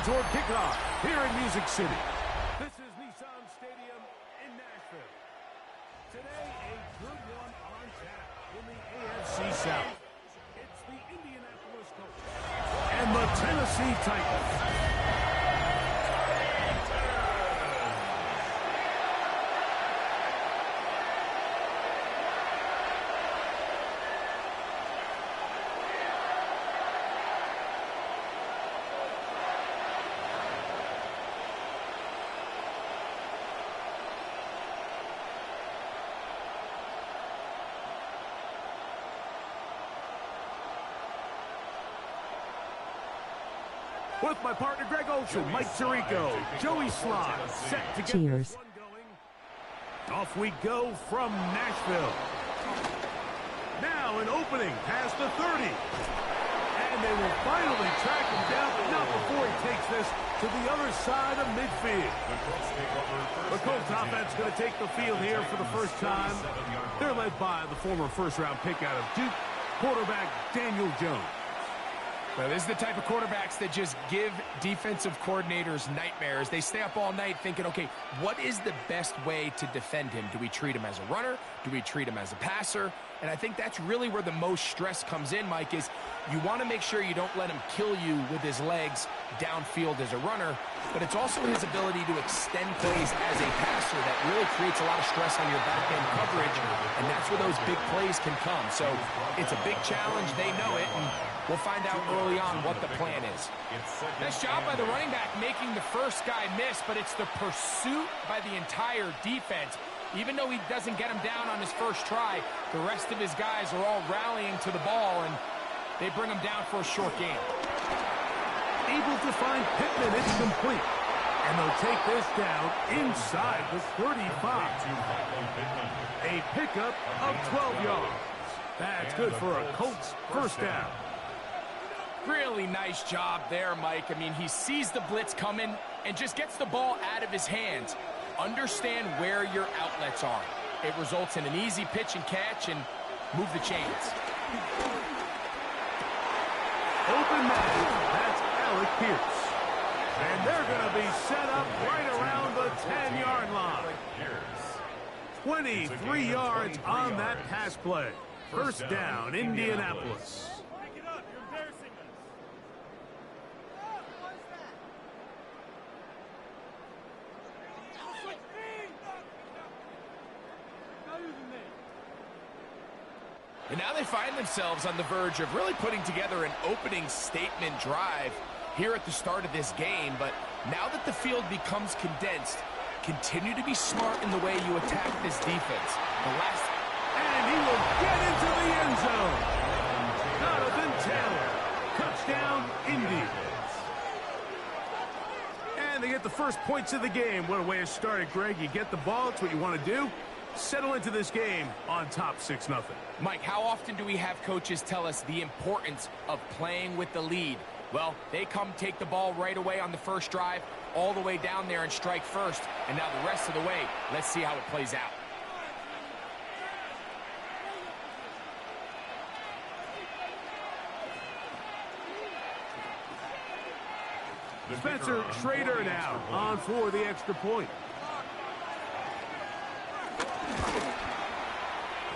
toward kickoff here in Music City. This is Nissan Stadium in Nashville. Today, a good one on tap in the AFC South. It's the Indianapolis Colts and the Tennessee Titans. With my partner Greg Olson, Mike Tirico, Joey Slott, set to get this one going. Off we go from Nashville. Now an opening past the 30. And they will finally track him down, but not before he takes this to the other side of midfield. The Colts offense going to take the field here for the first time. They're led by the former first-round pick out of Duke, quarterback Daniel Jones. Well, this is the type of quarterbacks that just give defensive coordinators nightmares. They stay up all night thinking, okay, what is the best way to defend him? Do we treat him as a runner? Do we treat him as a passer? And I think that's really where the most stress comes in, Mike, is you want to make sure you don't let him kill you with his legs downfield as a runner, but it's also his ability to extend plays as a passer that really creates a lot of stress on your back-end coverage, and that's where those big plays can come. So it's a big challenge. They know it, and we'll find out early on what the plan is. Nice job by the running back making the first guy miss, but it's the pursuit by the entire defense. Even though he doesn't get him down on his first try, the rest of his guys are all rallying to the ball, and they bring him down for a short game. Able to find Pittman, it's complete. And they'll take this down inside the 35. A pickup of 12 yards. That's good for a Colts first down. Really nice job there, Mike. I mean, he sees the blitz coming and just gets the ball out of his hands. Understand where your outlets are. It results in an easy pitch and catch and move the chains. Open man, that's Alec Pierce. And they're going to be set up right around the 10-yard line. 23 yards on that pass play. First down, Indianapolis. And now they find themselves on the verge of really putting together an opening statement drive here at the start of this game. But now that the field becomes condensed, continue to be smart in the way you attack this defense. And he will get into the end zone. Jonathan Taylor. Touchdown, Indy. And they get the first points of the game. What a way to start it, Greg. You get the ball. It's what you want to do. Settle into this game on top 6-0. Mike, how often do we have coaches tell us the importance of playing with the lead? Well, they come take the ball right away on the first drive, all the way down there and strike first. And now the rest of the way, let's see how it plays out. Spencer Schrader now on for the extra point.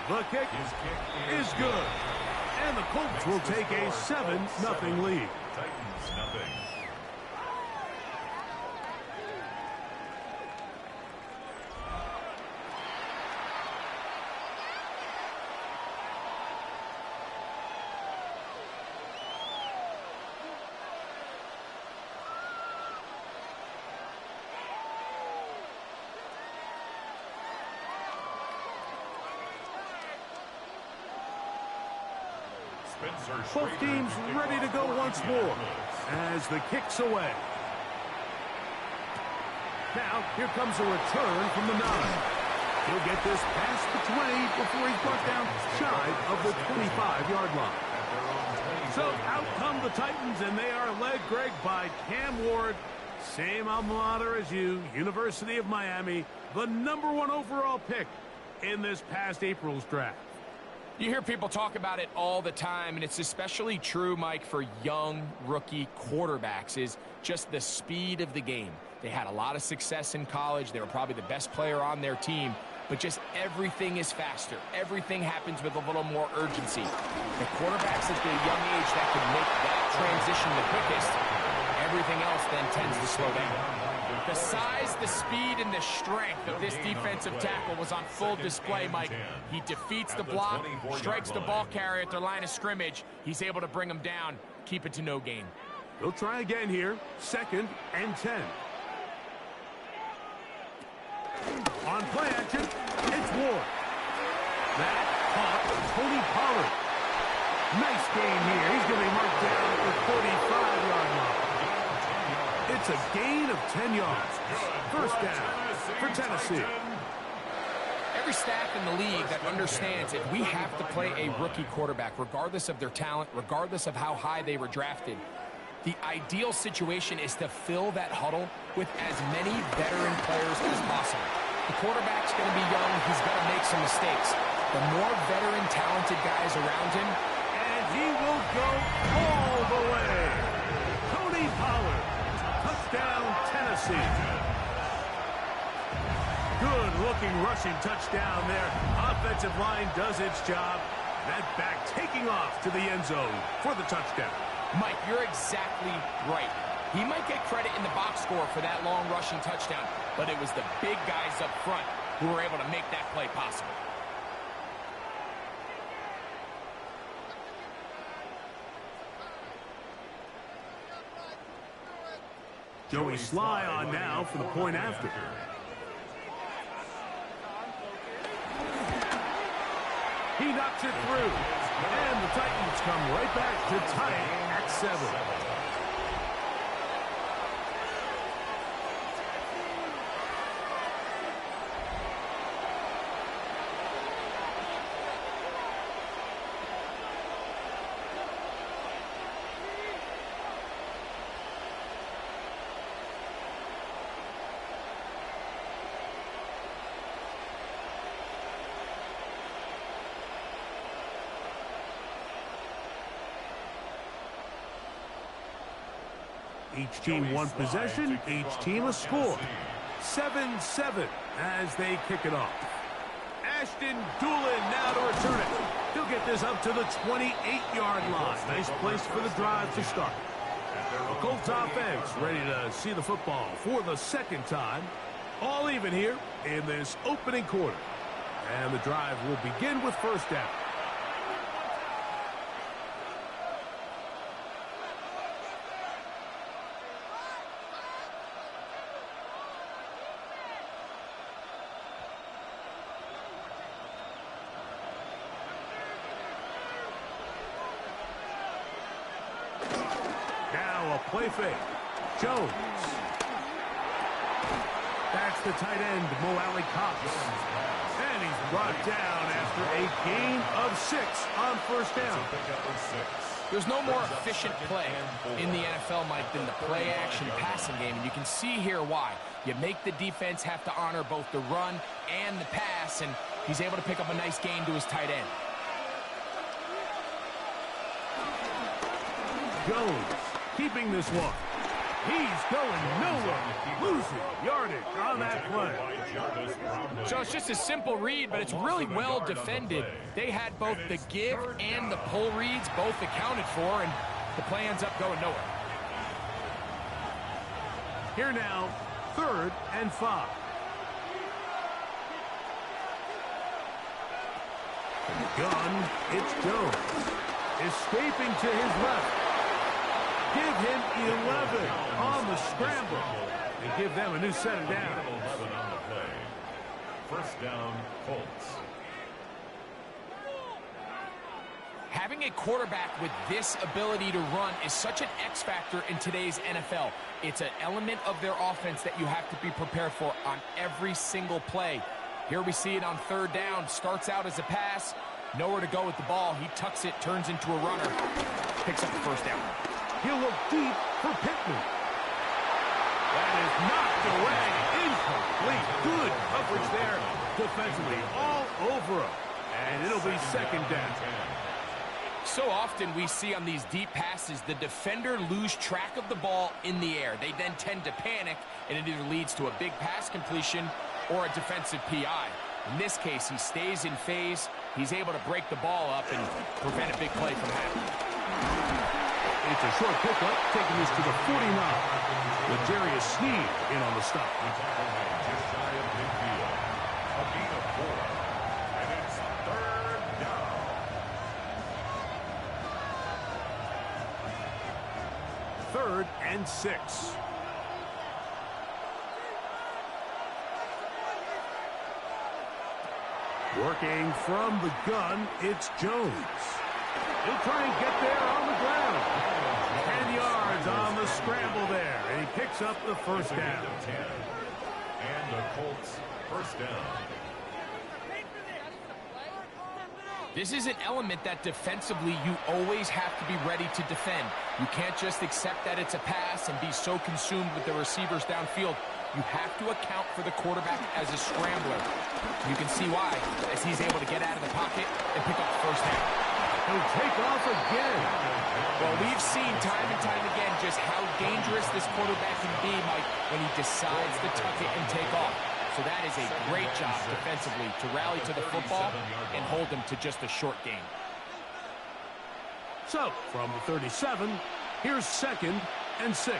The kick is good. And the Colts will take a 7-0 lead. Titans, nothing. Both teams ready to go once more as the kick's away. Now, here comes a return from the 9. He'll get this past the 20 before he's brought down shy of the 25-yard line. So out come the Titans, and they are led, Greg, by Cam Ward. Same alma mater as you, University of Miami, the #1 overall pick in this past April's draft. You hear people talk about it all the time, and it's especially true, Mike, for young rookie quarterbacks, is just the speed of the game. They had a lot of success in college. They were probably the best player on their team, but just everything is faster. Everything happens with a little more urgency. The quarterbacks at the young age that can make that transition the quickest, everything else then tends to slow down. The size, the speed, and the strength of this defensive tackle was on full display, Mike. He defeats the block, strikes the ball carrier at their line of scrimmage. He's able to bring him down, keep it to no gain. He'll try again here, 2nd and 10. On play action, it's Ward. That caught Tony Pollard. Nice gain here. He's going to be marked down at the 45-yard line. It's a gain of 10 yards. First down for Tennessee. Every staff in the league that understands that we have to play a rookie quarterback, regardless of their talent, regardless of how high they were drafted. The ideal situation is to fill that huddle with as many veteran players as possible. The quarterback's going to be young. He's going to make some mistakes. The more veteran, talented guys around him, and he will go all the way. Tony Pollard. Touchdown, Tennessee. Good-looking rushing touchdown there. Offensive line does its job. That back taking off to the end zone for the touchdown. Mike, you're exactly right. He might get credit in the box score for that long rushing touchdown, but it was the big guys up front who were able to make that play possible. Joey Sly on now for the point after. He knocks it through. And the Titans come right back to tie it at 7. Each team one possession, each team a score. 7-7 as they kick it off. Ashton Doolin now to return it. He'll get this up to the 28-yard line. Nice place for the drive to start. The Colts offense ready to see the football for the second time. All even here in this opening quarter. And the drive will begin with first down. Play fake. Jones. That's the tight end, Mo Alley Cox. And he's brought down after a gain of 6 on first down. There's no more efficient play in the NFL, Mike, than the play-action passing game. And you can see here why. You make the defense have to honor both the run and the pass, and he's able to pick up a nice gain to his tight end. Jones. Keeping this one. He's going nowhere. Losing yardage on that play. So it's just a simple read, but it's really well defended. They had both the give and the pull reads both accounted for, and the play ends up going nowhere. Here now, 3rd and 5. From the gun, it's Jones. Escaping to his left. Give him 11 on the scramble and give them a new set of downs. First down, Colts. Having a quarterback with this ability to run is such an X factor in today's NFL. It's an element of their offense that you have to be prepared for on every single play. Here we see it on 3rd down. Starts out as a pass. Nowhere to go with the ball. He tucks it, turns into a runner. Picks up the first down. He'll look deep for Pittman. That is knocked away. Incomplete. Good coverage there defensively all over him. And it'll be second down. So often we see on these deep passes, the defender lose track of the ball in the air. They then tend to panic, and it either leads to a big pass completion or a defensive PI. In this case, he stays in phase. He's able to break the ball up and prevent a big play from happening. It's a short pickup, taking us to the 49. With Darius Sneed in on the stop. Just shy of midfield. A gain of 4. And it's third down. Third and 6. Working from the gun, it's Jones. He'll try and get there on the ground. 10 yards on the scramble there, and he picks up the first down. And the Colts first down. This is an element that defensively you always have to be ready to defend. You can't just accept that it's a pass and be so consumed with the receivers downfield. You have to account for the quarterback as a scrambler. You can see why, as he's able to get out of the pocket and pick up the first down. He'll take off again. Well, we've seen time and time again just how dangerous this quarterback can be, Mike, when he decides to tuck it and take off. So that is a great job defensively to rally to the football and hold him to just a short gain. So, from the 37, here's second and 6.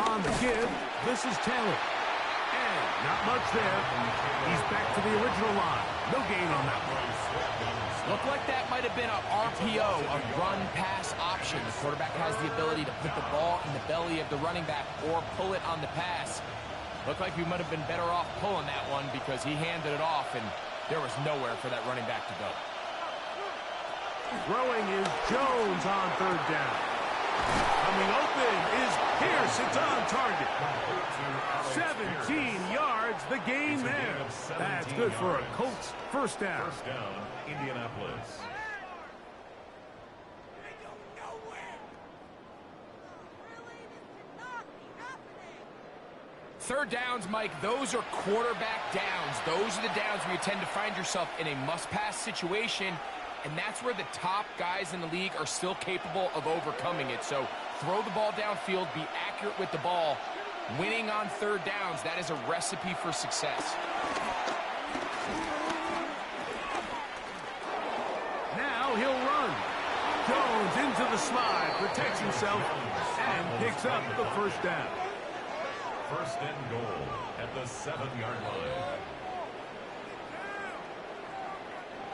On the give, this is Taylor. And not much there. He's back to the original line. No gain on that one. Looked like that might have been a RPO, a run-pass option. The quarterback has the ability to put the ball in the belly of the running back or pull it on the pass. Looked like we might have been better off pulling that one because he handed it off, and there was nowhere for that running back to go. Throwing is Jones on third down. Coming open is Pierce. It's on target. 17 yards, the gain there. That's good for a Colts first down. First down, Indianapolis. Third downs, Mike, those are quarterback downs. Those are the downs where you tend to find yourself in a must-pass situation, and that's where the top guys in the league are still capable of overcoming it. So throw the ball downfield, be accurate with the ball. Winning on third downs, that is a recipe for success. Now he'll run. Jones into the slide, protects himself, and picks up the first down. First and goal at the 7-yard line.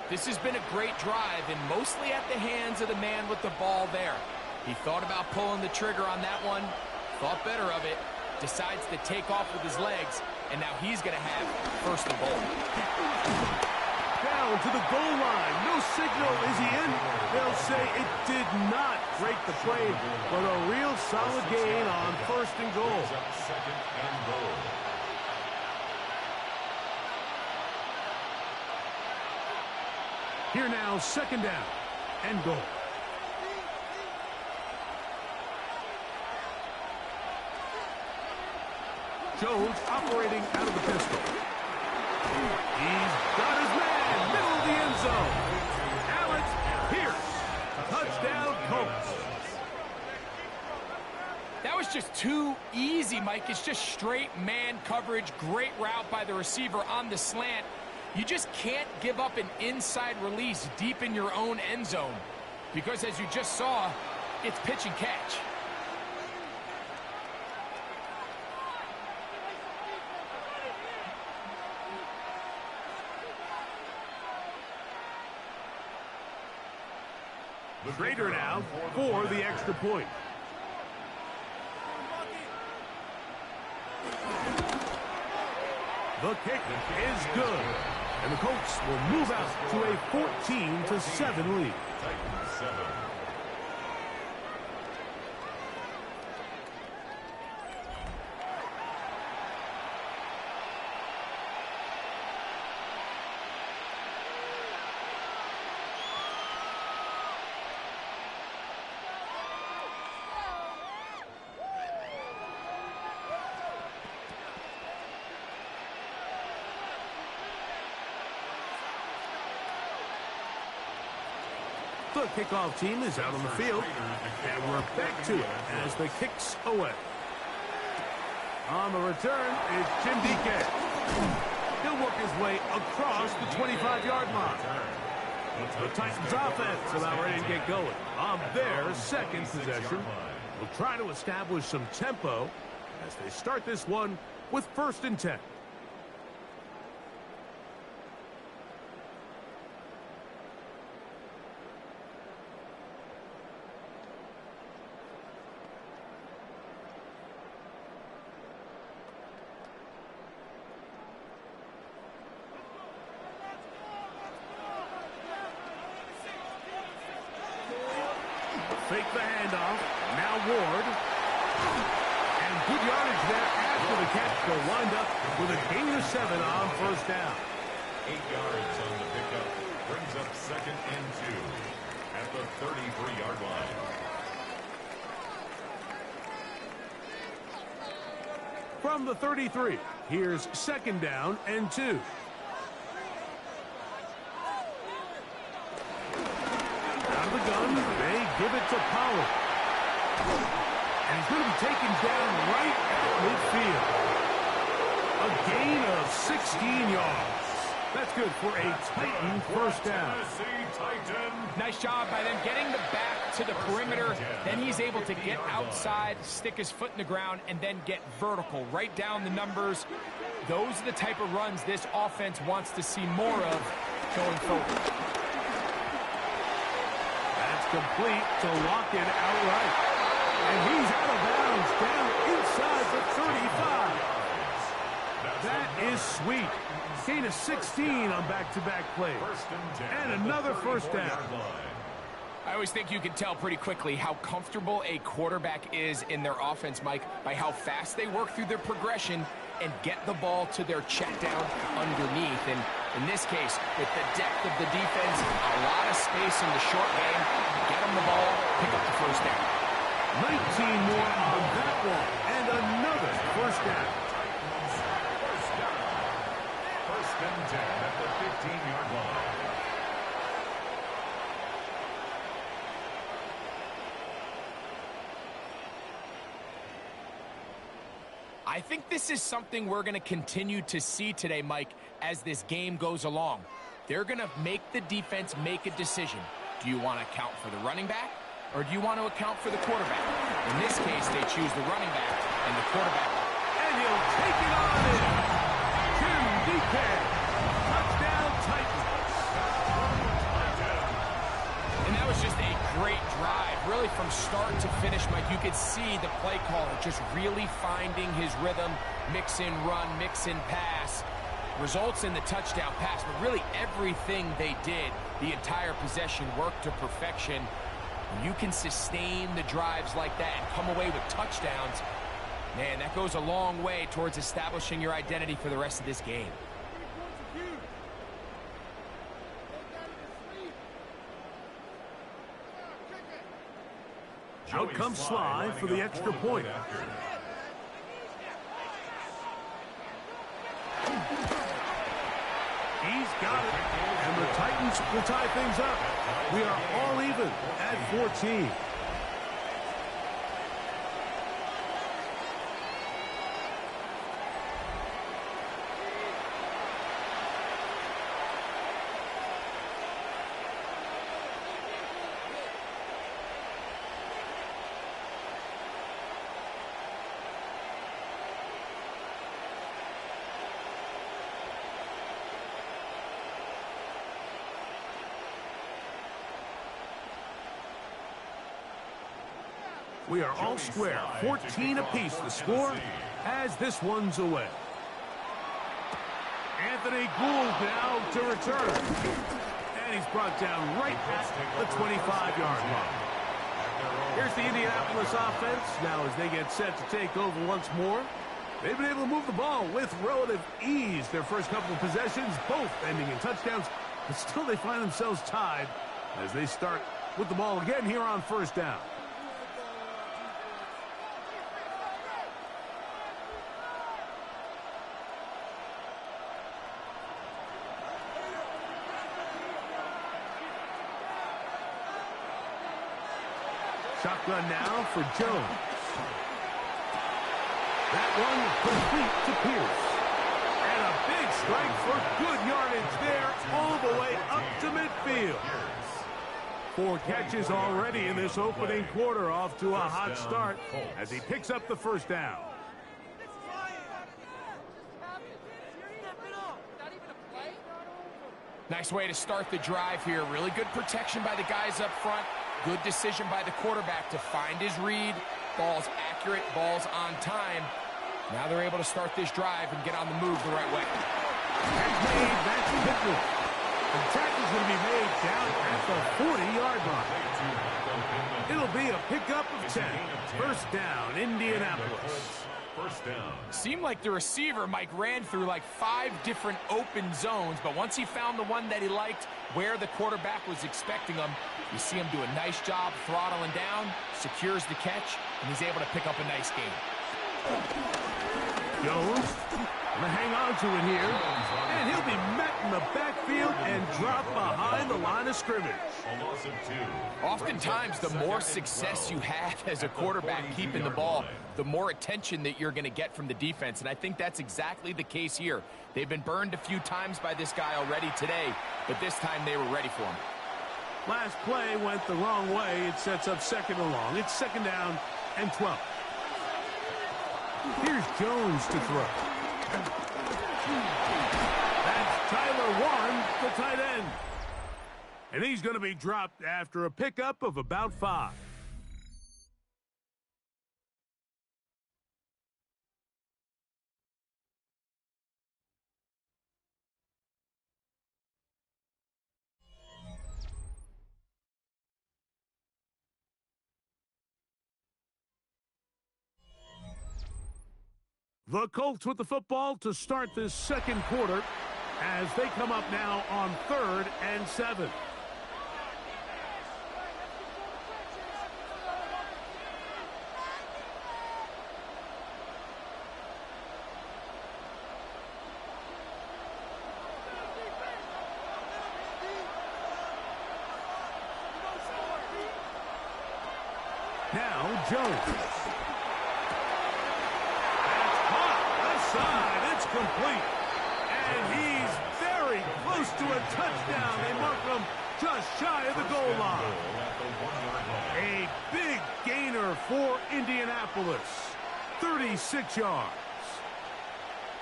This has been a great drive, and mostly at the hands of the man with the ball there. He thought about pulling the trigger on that one, thought better of it, decides to take off with his legs, and now he's going to have first and goal. Down to the goal line. No signal. Is he in? They'll say it did not break the play, but a real solid gain on first and goal. Second and goal. Here now, second down and goal. Jones operating out of the pistol. He's got his man, middle of the end zone. Alex Pierce, touchdown Colts. That was just too easy, Mike. It's just straight man coverage, great route by the receiver on the slant. You just can't give up an inside release deep in your own end zone because, as you just saw, it's pitch and catch. Schrader now for the extra point. The kick is good, and the Colts will move out to a 14-7 lead. Titans 7. The kickoff team is out on the field, and we're back to it as the kick's away. On the return is Jim DK. He'll work his way across the 25-yard line. The Titans offense about ready to get going on their second possession. Will try to establish some tempo as they start this one with 1st and 10. Fake the handoff. Now Ward. And good yardage there after the catch. They'll wind up with a gain of 7 on 1st down. 8 yards on the pickup. Brings up 2nd and 2 at the 33-yard line. From the 33, here's 2nd down and 2. Out of the gun, they give it to Pollard. And he's going to be taken down right at midfield. A gain of 16 yards. That's good for a Titan 1st down. Nice job by them getting the back to the perimeter. Then he's able to get outside, stick his foot in the ground, and then get vertical. Right down the numbers. Those are the type of runs this offense wants to see more of going forward. Complete to lock it outright. And he's out of bounds down inside the 35. That is sweet. Gain of 16 on back-to-back plays. And another 1st down. I always think you can tell pretty quickly how comfortable a quarterback is in their offense, Mike, by how fast they work through their progression and get the ball to their check down underneath. And in this case, with the depth of the defense, a lot of space in the short game, get them the ball, pick up the 1st down. 19 more on that one, and another 1st down. 1st and 10 at the 15-yard line. I think this is something we're going to continue to see today, Mike, as this game goes along. They're going to make the defense make a decision. Do you want to account for the running back, or do you want to account for the quarterback? In this case, they choose the running back and the quarterback. And he'll take it on in. Jim DK. Touchdown Titans. And that was just a great drive. Really from start to finish, Mike, you could see the play caller just really finding his rhythm, mix in run, mix in pass. Results in the touchdown pass, but really everything they did, the entire possession worked to perfection. When you can sustain the drives like that and come away with touchdowns, man, that goes a long way towards establishing your identity for the rest of this game. Out comes Sly for the extra point. He's got it. And the Titans will tie things up. We are all even at 14. We are all square, 14 apiece the score as this one's away. Anthony Gould now to return. And he's brought down right at the 25-yard line. Here's the Indianapolis offense. Now as they get set to take over once more. They've been able to move the ball with relative ease. Their first couple of possessions, both ending in touchdowns. But still they find themselves tied as they start with the ball again here on first down. Shotgun now for Jones. That one complete to Pierce. And a big strike for good yardage there all the way up to midfield. 4 catches already in this opening quarter, off to a hot start as he picks up the first down. Nice way to start the drive here. Really good protection by the guys up front. Good decision by the quarterback to find his read. Ball's accurate, ball's on time. Now they're able to start this drive and get on the move the right way. That's made, that's Pickle. The tackle's going to be made down at the 40-yard line. It'll be a pickup of 10. First down, Indianapolis. First down. Seemed like the receiver, Mike, ran through like 5 different open zones, but once he found the one that he liked, where the quarterback was expecting him, you see him do a nice job throttling down, secures the catch, and he's able to pick up a nice gain. Jones going to hang on to it here, and he'll be met in the backfield and dropped behind the line of scrimmage. A loss of 2. Oftentimes, the more success you have as a quarterback keeping the ball, the more attention that you're going to get from the defense, and I think that's exactly the case here. They've been burned a few times by this guy already today, but this time they were ready for him. Last play went the wrong way. It sets up second and long. It's second down and 12. Here's Jones to throw. That's Tyler Warren, the tight end. And he's going to be dropped after a pickup of about 5. The Colts with the football to start this second quarter as they come up now on 3rd and 7. Now Jones. It's complete. And he's very close to a touchdown. They mark him just shy of the goal line. A big gainer for Indianapolis. 36 yards.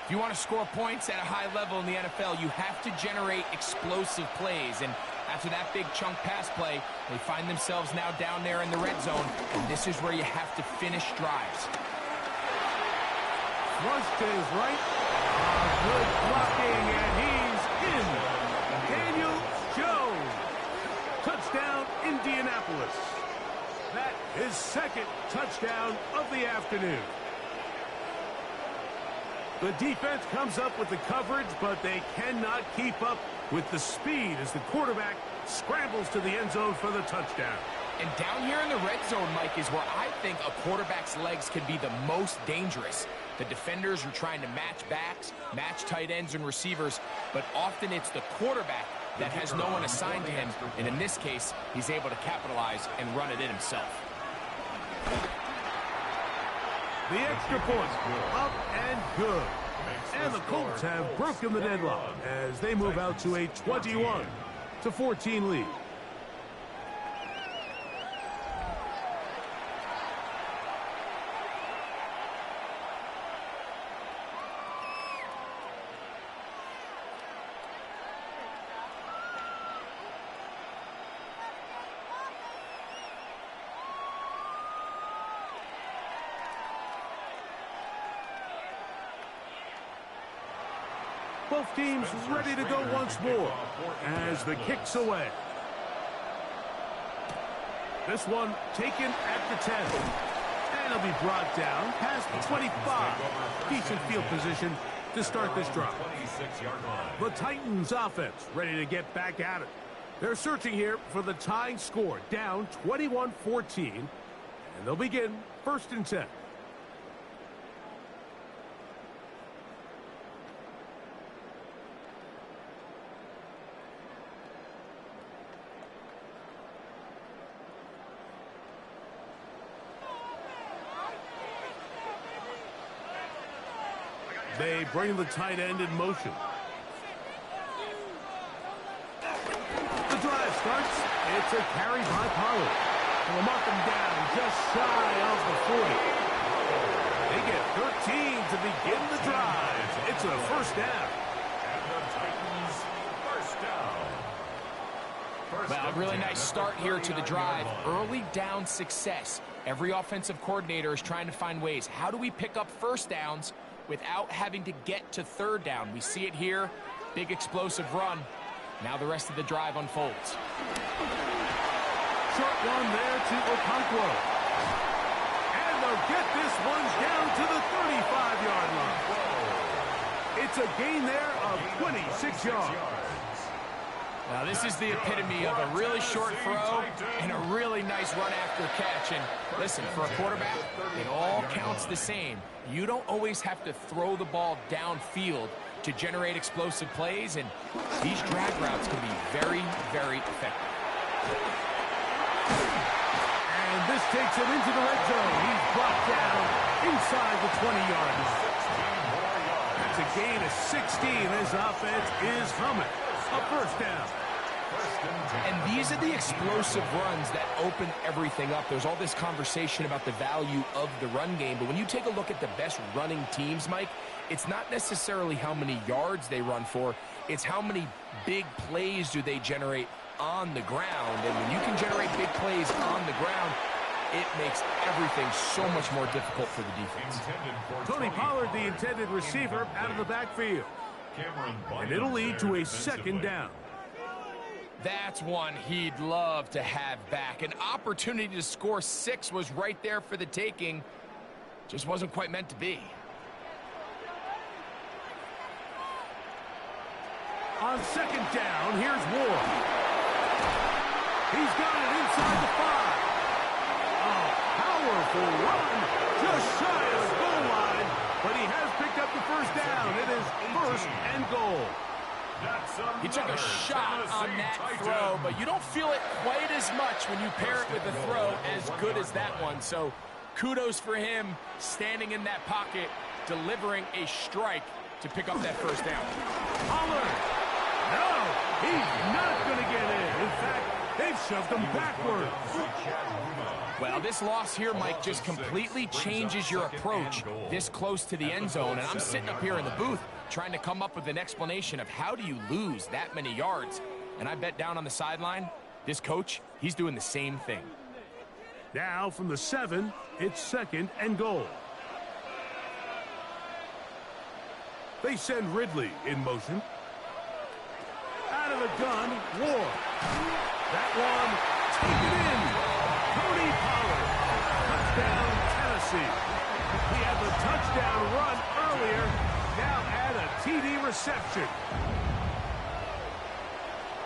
If you want to score points at a high level in the NFL, you have to generate explosive plays. And after that big chunk pass play, they find themselves now down there in the red zone. And this is where you have to finish drives. Rush to his right. Good blocking, and he's in. Daniel Jones. Touchdown, Indianapolis. That is second touchdown of the afternoon. The defense comes up with the coverage, but they cannot keep up with the speed as the quarterback scrambles to the end zone for the touchdown. And down here in the red zone, Mike, is where I think a quarterback's legs can be the most dangerous. The defenders are trying to match backs, match tight ends and receivers, but often it's the quarterback that has no one assigned to him, and in this case, he's able to capitalize and run it in himself. The extra point, up and good. And the Colts have broken the deadlock as they move out to a 21-14 lead. Both teams ready to go once more as the kick's away. This one taken at the 10. And it'll be brought down past the 25. Decent field position to start this drive. The Titans offense ready to get back at it. They're searching here for the tying score, down 21-14. And they'll begin 1st and 10. They bring the tight end in motion. The drive starts. It's a carry by Pollard. They'll mark him down just shy of the 40. They get 13 to begin the drive. It's a first down. And the Titans first down. Well, a really nice start here to the drive. Early down success. Every offensive coordinator is trying to find ways. How do we pick up first downs without having to get to third down? We see it here. Big explosive run. Now the rest of the drive unfolds. Short one there to Okonkwo. And they'll get this one down to the 35-yard line. It's a gain there of 26 yards. Now this is the epitome of a really short throw and a really nice run after catch. And listen, for a quarterback, it all counts the same. You don't always have to throw the ball downfield to generate explosive plays, and these drag routes can be very, very effective. And this takes him into the red zone. He's brought down inside the 20-yard line. That's a gain of 16. This offense is humming. A first down. And these are the explosive runs that open everything up. There's all this conversation about the value of the run game, but when you take a look at the best running teams, Mike, it's not necessarily how many yards they run for, it's how many big plays do they generate on the ground. And when you can generate big plays on the ground, it makes everything so much more difficult for the defense. Tony Pollard, the intended receiver, out of the backfield. And it'll lead to a second down. That's one he'd love to have back. An opportunity to score 6 was right there for the taking. Just wasn't quite meant to be. On second down, here's Ward. He's got it inside the 5. A powerful run, just shy of the goal line, but he has picked up the first down. It is first and goal. He took a shot on that throw, but you don't feel it quite as much when you pair it with a throw as good as that one. So kudos for him standing in that pocket, delivering a strike to pick up that first down. Pollard. No, he's not going to get in. In fact, they've shoved him backwards. Well, this loss here, Mike, just completely changes your approach this close to the end zone. And I'm sitting up here in the booth trying to come up with an explanation of how do you lose that many yards. And I bet down on the sideline, this coach, he's doing the same thing. Now from the 7, it's second and goal. They send Ridley in motion. Out of the gun, Ward. That one, taken in. Tony Pollard. Touchdown, Tennessee. He had the touchdown run earlier. Now add a TD reception.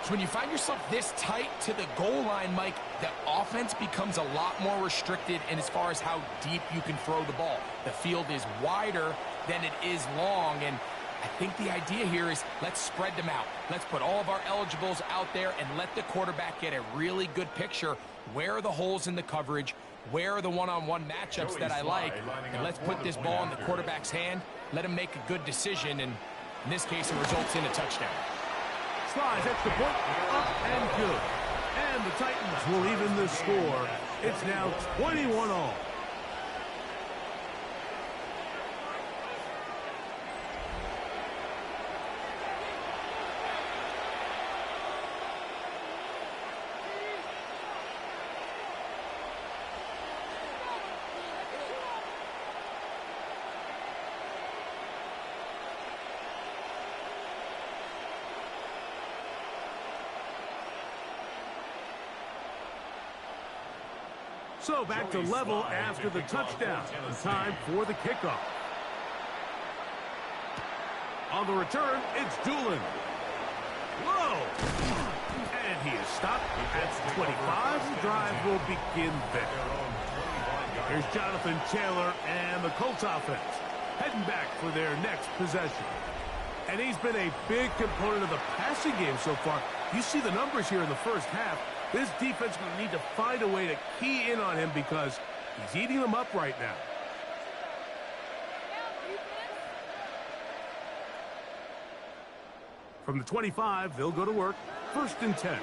So when you find yourself this tight to the goal line, Mike, the offense becomes a lot more restricted in as far as how deep you can throw the ball. The field is wider than it is long, and I think the idea here is let's spread them out. Let's put all of our eligibles out there and let the quarterback get a really good picture. Where are the holes in the coverage? Where are the one-on-one matchups that I like? And let's put this ball in the quarterback's hand. Let him make a good decision, and in this case, it results in a touchdown. Slides extra point, up and good. And the Titans will even the score. It's now 21-all. So back to level after the touchdown. Time for the kickoff. On the return, it's Doolin. Whoa! And he is stopped at 25. The drive will begin there. Here's Jonathan Taylor and the Colts offense heading back for their next possession. And he's been a big component of the passing game so far. You see the numbers here in the first half. This defense will need to find a way to key in on him because he's eating them up right now. From the 25, they'll go to work. 1st and 10.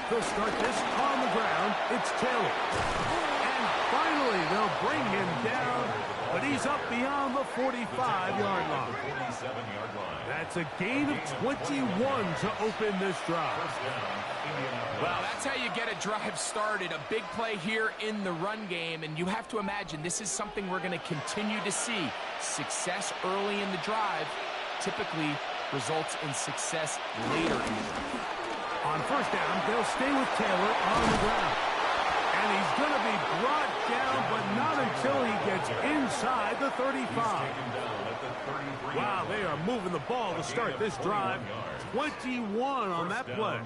They'll start this on the ground. It's Taylor. And finally, they'll bring him down, but he's up beyond the 45-yard line. That's a gain of 21 to open this drive. Well, that's how you get a drive started. A big play here in the run game, and you have to imagine this is something we're going to continue to see. Success early in the drive typically results in success later in the drive. On 1st down, they'll stay with Taylor on the ground. And he's going to be brought down, but not until he gets inside the 35. Wow, they are moving the ball to start this drive. 21 on that play.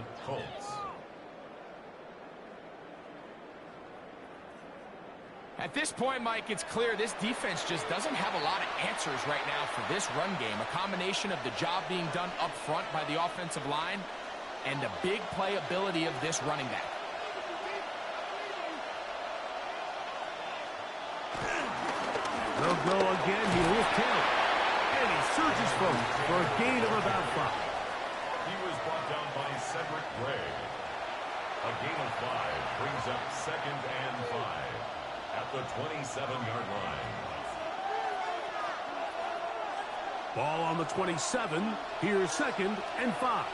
At this point, Mike, it's clear this defense just doesn't have a lot of answers right now for this run game. A combination of the job being done up front by the offensive line and the big playability of this running back. They'll go again here with Taylor. And he surges for a gain of about 5. He was brought down by Cedric Gray. A gain of 5 brings up 2nd and 5 at the 27-yard line. Ball on the 27. Here's 2nd and 5.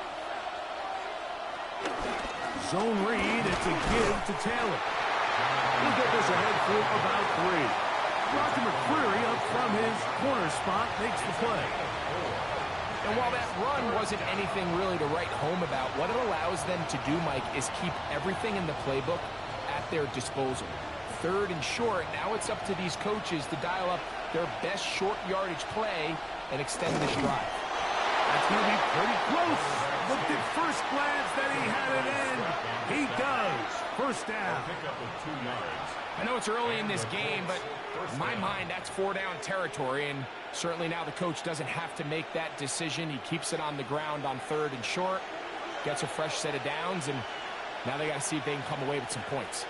Zone read. It's a give to Taylor. He'll get this ahead for about 3. Roger McCreary up from his corner spot makes the play. And while that run wasn't anything really to write home about, what it allows them to do, Mike, is keep everything in the playbook at their disposal. 3rd and short, now it's up to these coaches to dial up their best short yardage play and extend this drive. That's going to be pretty close. Looked at first glance that he had it in. He does. 1st down. I know it's early in this game, but in my mind, that's 4-down territory, and certainly now the coach doesn't have to make that decision. He keeps it on the ground on 3rd and short, gets a fresh set of downs, and now they got to see if they can come away with some points.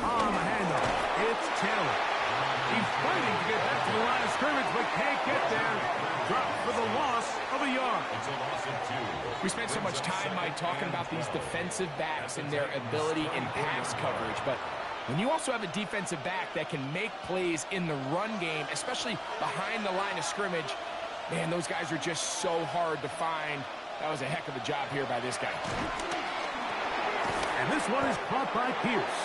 On the handoff, it's Taylor. He's fighting to get back to the line of scrimmage, but can't get there. Dropped for the loss of a yard. It's a loss of 2. We spent so much time, Mike, talking about these defensive backs and their ability in pass coverage, but when you also have a defensive back that can make plays in the run game, especially behind the line of scrimmage, man, those guys are just so hard to find. That was a heck of a job here by this guy. And this one is caught by Pierce.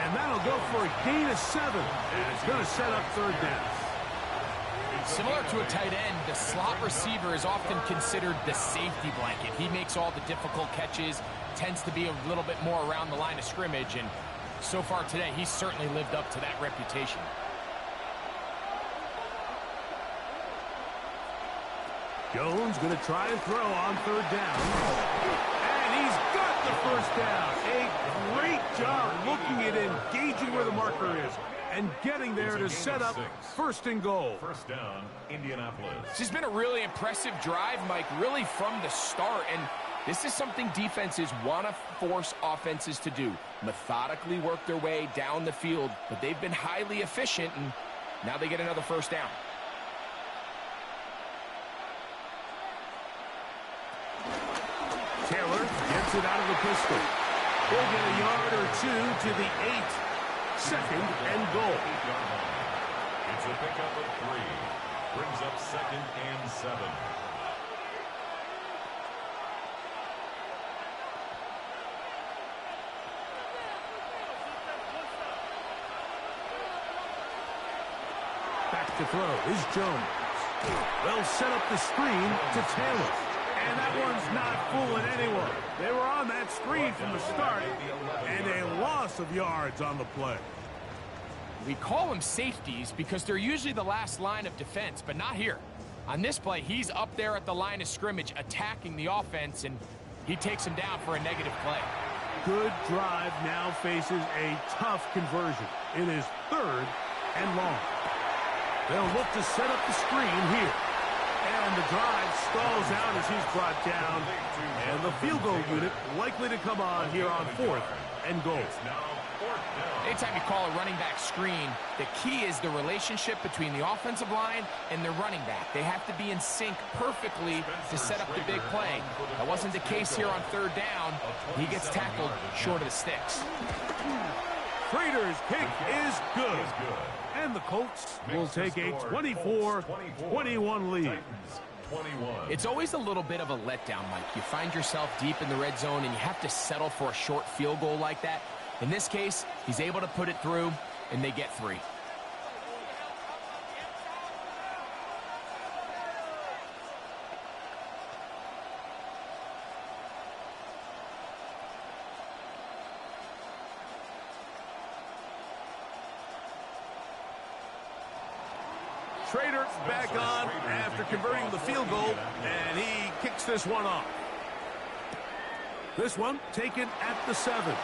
And that'll go for a gain of 7. And it's going to set up 3rd down. Similar to a tight end, the slot receiver is often considered the safety blanket. He makes all the difficult catches, tends to be a little bit more around the line of scrimmage, and so far today, he's certainly lived up to that reputation. Jones going to try and throw on 3rd down. And he's got the 1st down. A great job looking at engaging where the marker is and getting there to set up 1st and goal. 1st down, Indianapolis. This has been a really impressive drive, Mike, really from the start. And this is something defenses want to force offenses to do. Methodically work their way down the field, but they've been highly efficient, and now they get another 1st down. Taylor gets it out of the pistol. He'll get a yard or 2 to the 8. 2nd and goal. It's a pickup of 3. Brings up 2nd and 7. Back to throw is Jones. They'll set up the screen to Taylor. And that one's not fooling anyone. They were on that screen from the start, and a loss of yards on the play. We call them safeties because they're usually the last line of defense, but not here. On this play, he's up there at the line of scrimmage attacking the offense, and he takes him down for a negative play. Good drive now faces a tough conversion. It is 3rd and long. They'll look to set up the screen here. And the drive stalls out as he's brought down. And the field goal unit likely to come on here on 4th and goal. Anytime you call a running back screen, the key is the relationship between the offensive line and the running back. They have to be in sync perfectly to set up the big play. That wasn't the case here on third down. He gets tackled short of the sticks. Prater's kick is good. And the Colts will take a 24-21 lead. It's always a little bit of a letdown, Mike. You find yourself deep in the red zone and you have to settle for a short field goal like that. In this case, he's able to put it through, and they get 3. Prater back on after converting the field goal, and he kicks this one off. This one taken at the 7.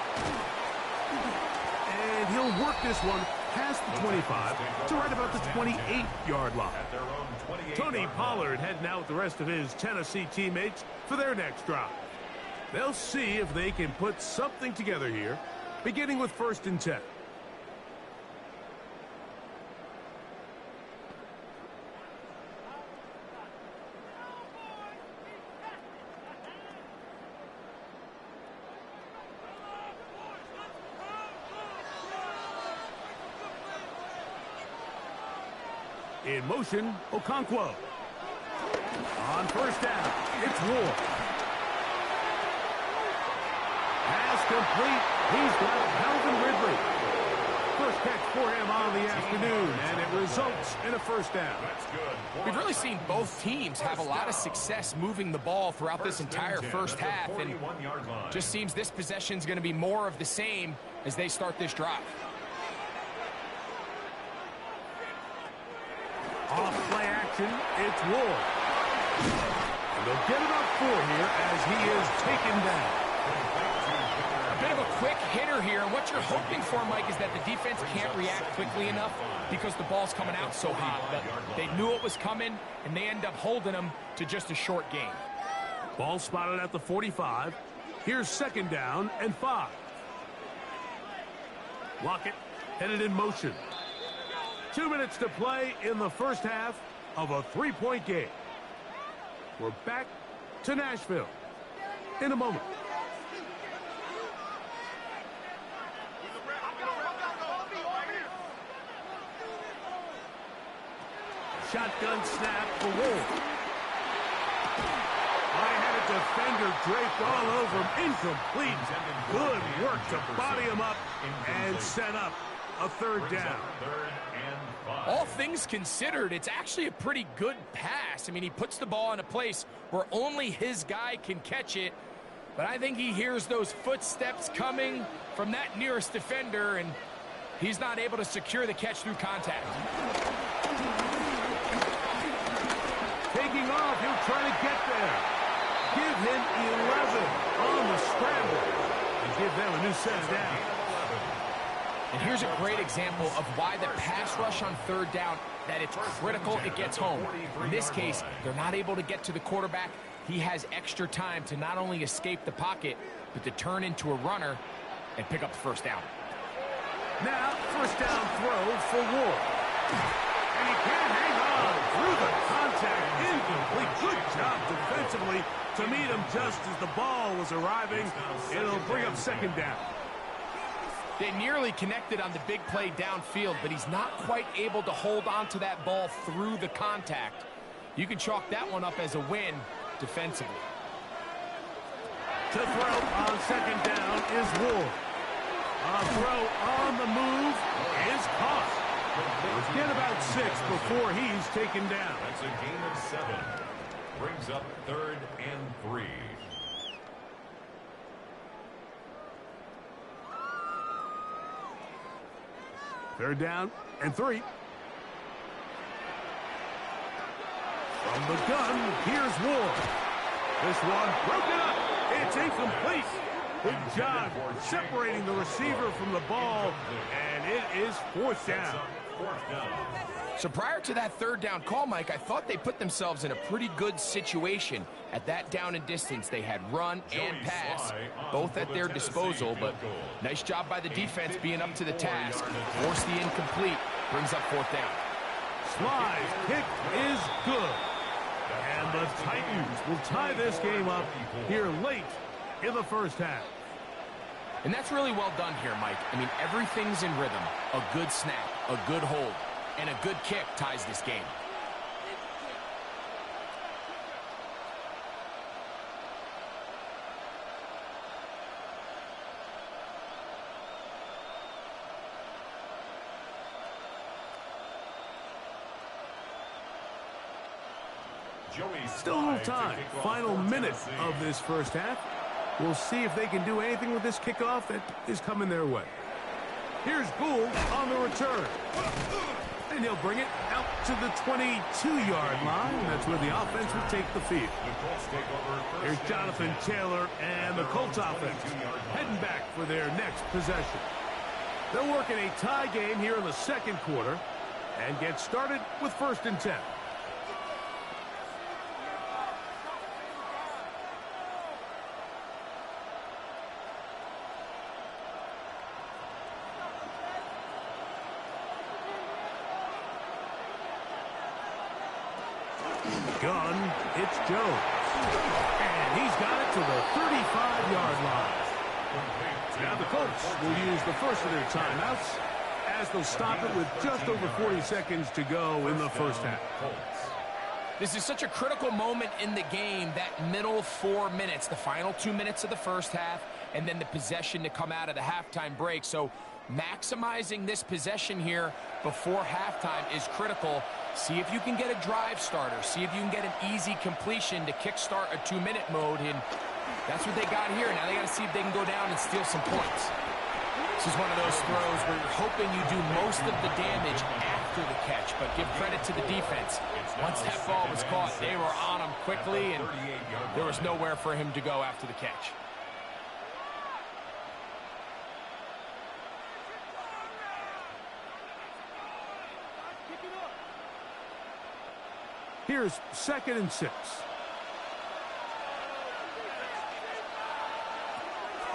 And he'll work this one past the 25 to right about the 28-yard line. Tony Pollard heading out with the rest of his Tennessee teammates for their next drive. They'll see if they can put something together here, beginning with 1st and 10. In motion, Okonkwo. On 1st down, it's Ward. Pass complete. He's got Calvin Ridley. First catch for him on the afternoon, and it results in a 1st down. We've really seen both teams have a lot of success moving the ball throughout this entire first half, and just seems this possession's going to be more of the same as they start this drive. Off play action, it's Ward. And they'll get it up 4 here as he is taken down. A bit of a quick hitter here, and what you're hoping for, Mike, is that the defense can't react quickly enough because the ball's coming out so hot. But they knew it was coming, and they end up holding them to just a short gain. Ball spotted at the 45. Here's 2nd down and 5. Lockett headed in motion. 2 minutes to play in the first half of a 3-point game. We're back to Nashville in a moment. Shotgun snap for Wolf. I had a defender draped all over him. Incomplete. Good work to body him up and set up a 3rd down. All things considered, it's actually a pretty good pass. I mean, he puts the ball in a place where only his guy can catch it. But I think he hears those footsteps coming from that nearest defender, and he's not able to secure the catch through contact. Taking off, he'll try to get there. Give him 11 on the scramble and give them a new set of down. And here's a great example of why the pass rush on 3rd down, that it's critical it gets home. In this case, they're not able to get to the quarterback. He has extra time to not only escape the pocket, but to turn into a runner and pick up the 1st down. Now, 1st down throw for Ward. And he can't hang on through the contact. Incomplete. Good job defensively to meet him just as the ball was arriving. It'll bring up 2nd down. They nearly connected on the big play downfield, but he's not quite able to hold on to that ball through the contact. You can chalk that one up as a win defensively. To throw on 2nd down is Ward. A throw on the move is caught. Let's get about 6 before he's taken down. That's a gain of 7. Brings up 3rd and 3. Third down and 3. From the gun, here's Ward. This one broken up. It's incomplete. Good job separating the receiver from the ball, and it is 4th down. fourth down. So prior to that third down call, Mike, I thought they put themselves in a pretty good situation. At that down and distance, they had run and pass, both at their disposal, but nice job by the defense being up to the task. Force the incomplete, brings up fourth down. Sly's kick is good. And the Titans will tie this game up here late in the first half. And that's really well done here, Mike. I mean, everything's in rhythm. A good snap, a good hold, and a good kick ties this game. Still a little time. Final minute of this first half. We'll see if they can do anything with this kickoff that is coming their way. Here's Gould on the return. And he'll bring it out to the 22-yard line. That's where the offense will take the field. Here's Jonathan Taylor and the Colts offense heading back for their next possession. They'll work in a tie game here in the second quarter and get started with 1st and 10. Gun, it's Jones. And he's got it to the 35-yard line. Now the Colts will use the first of their timeouts as they'll stop it with just over 40 seconds to go in the first half. This is such a critical moment in the game, that middle 4 minutes, the final 2 minutes of the first half, and then the possession to come out of the halftime break. So maximizing this possession here before halftime is critical. See if you can get a drive starter. See if you can get an easy completion to kickstart a 2-minute mode, and that's what they got here. Now they got to see if they can go down and steal some points. This is one of those throws where you're hoping you do most of the damage after the catch, but give credit to the defense. Once that ball was caught, they were on him quickly, and there was nowhere for him to go after the catch. Here's 2nd and 6.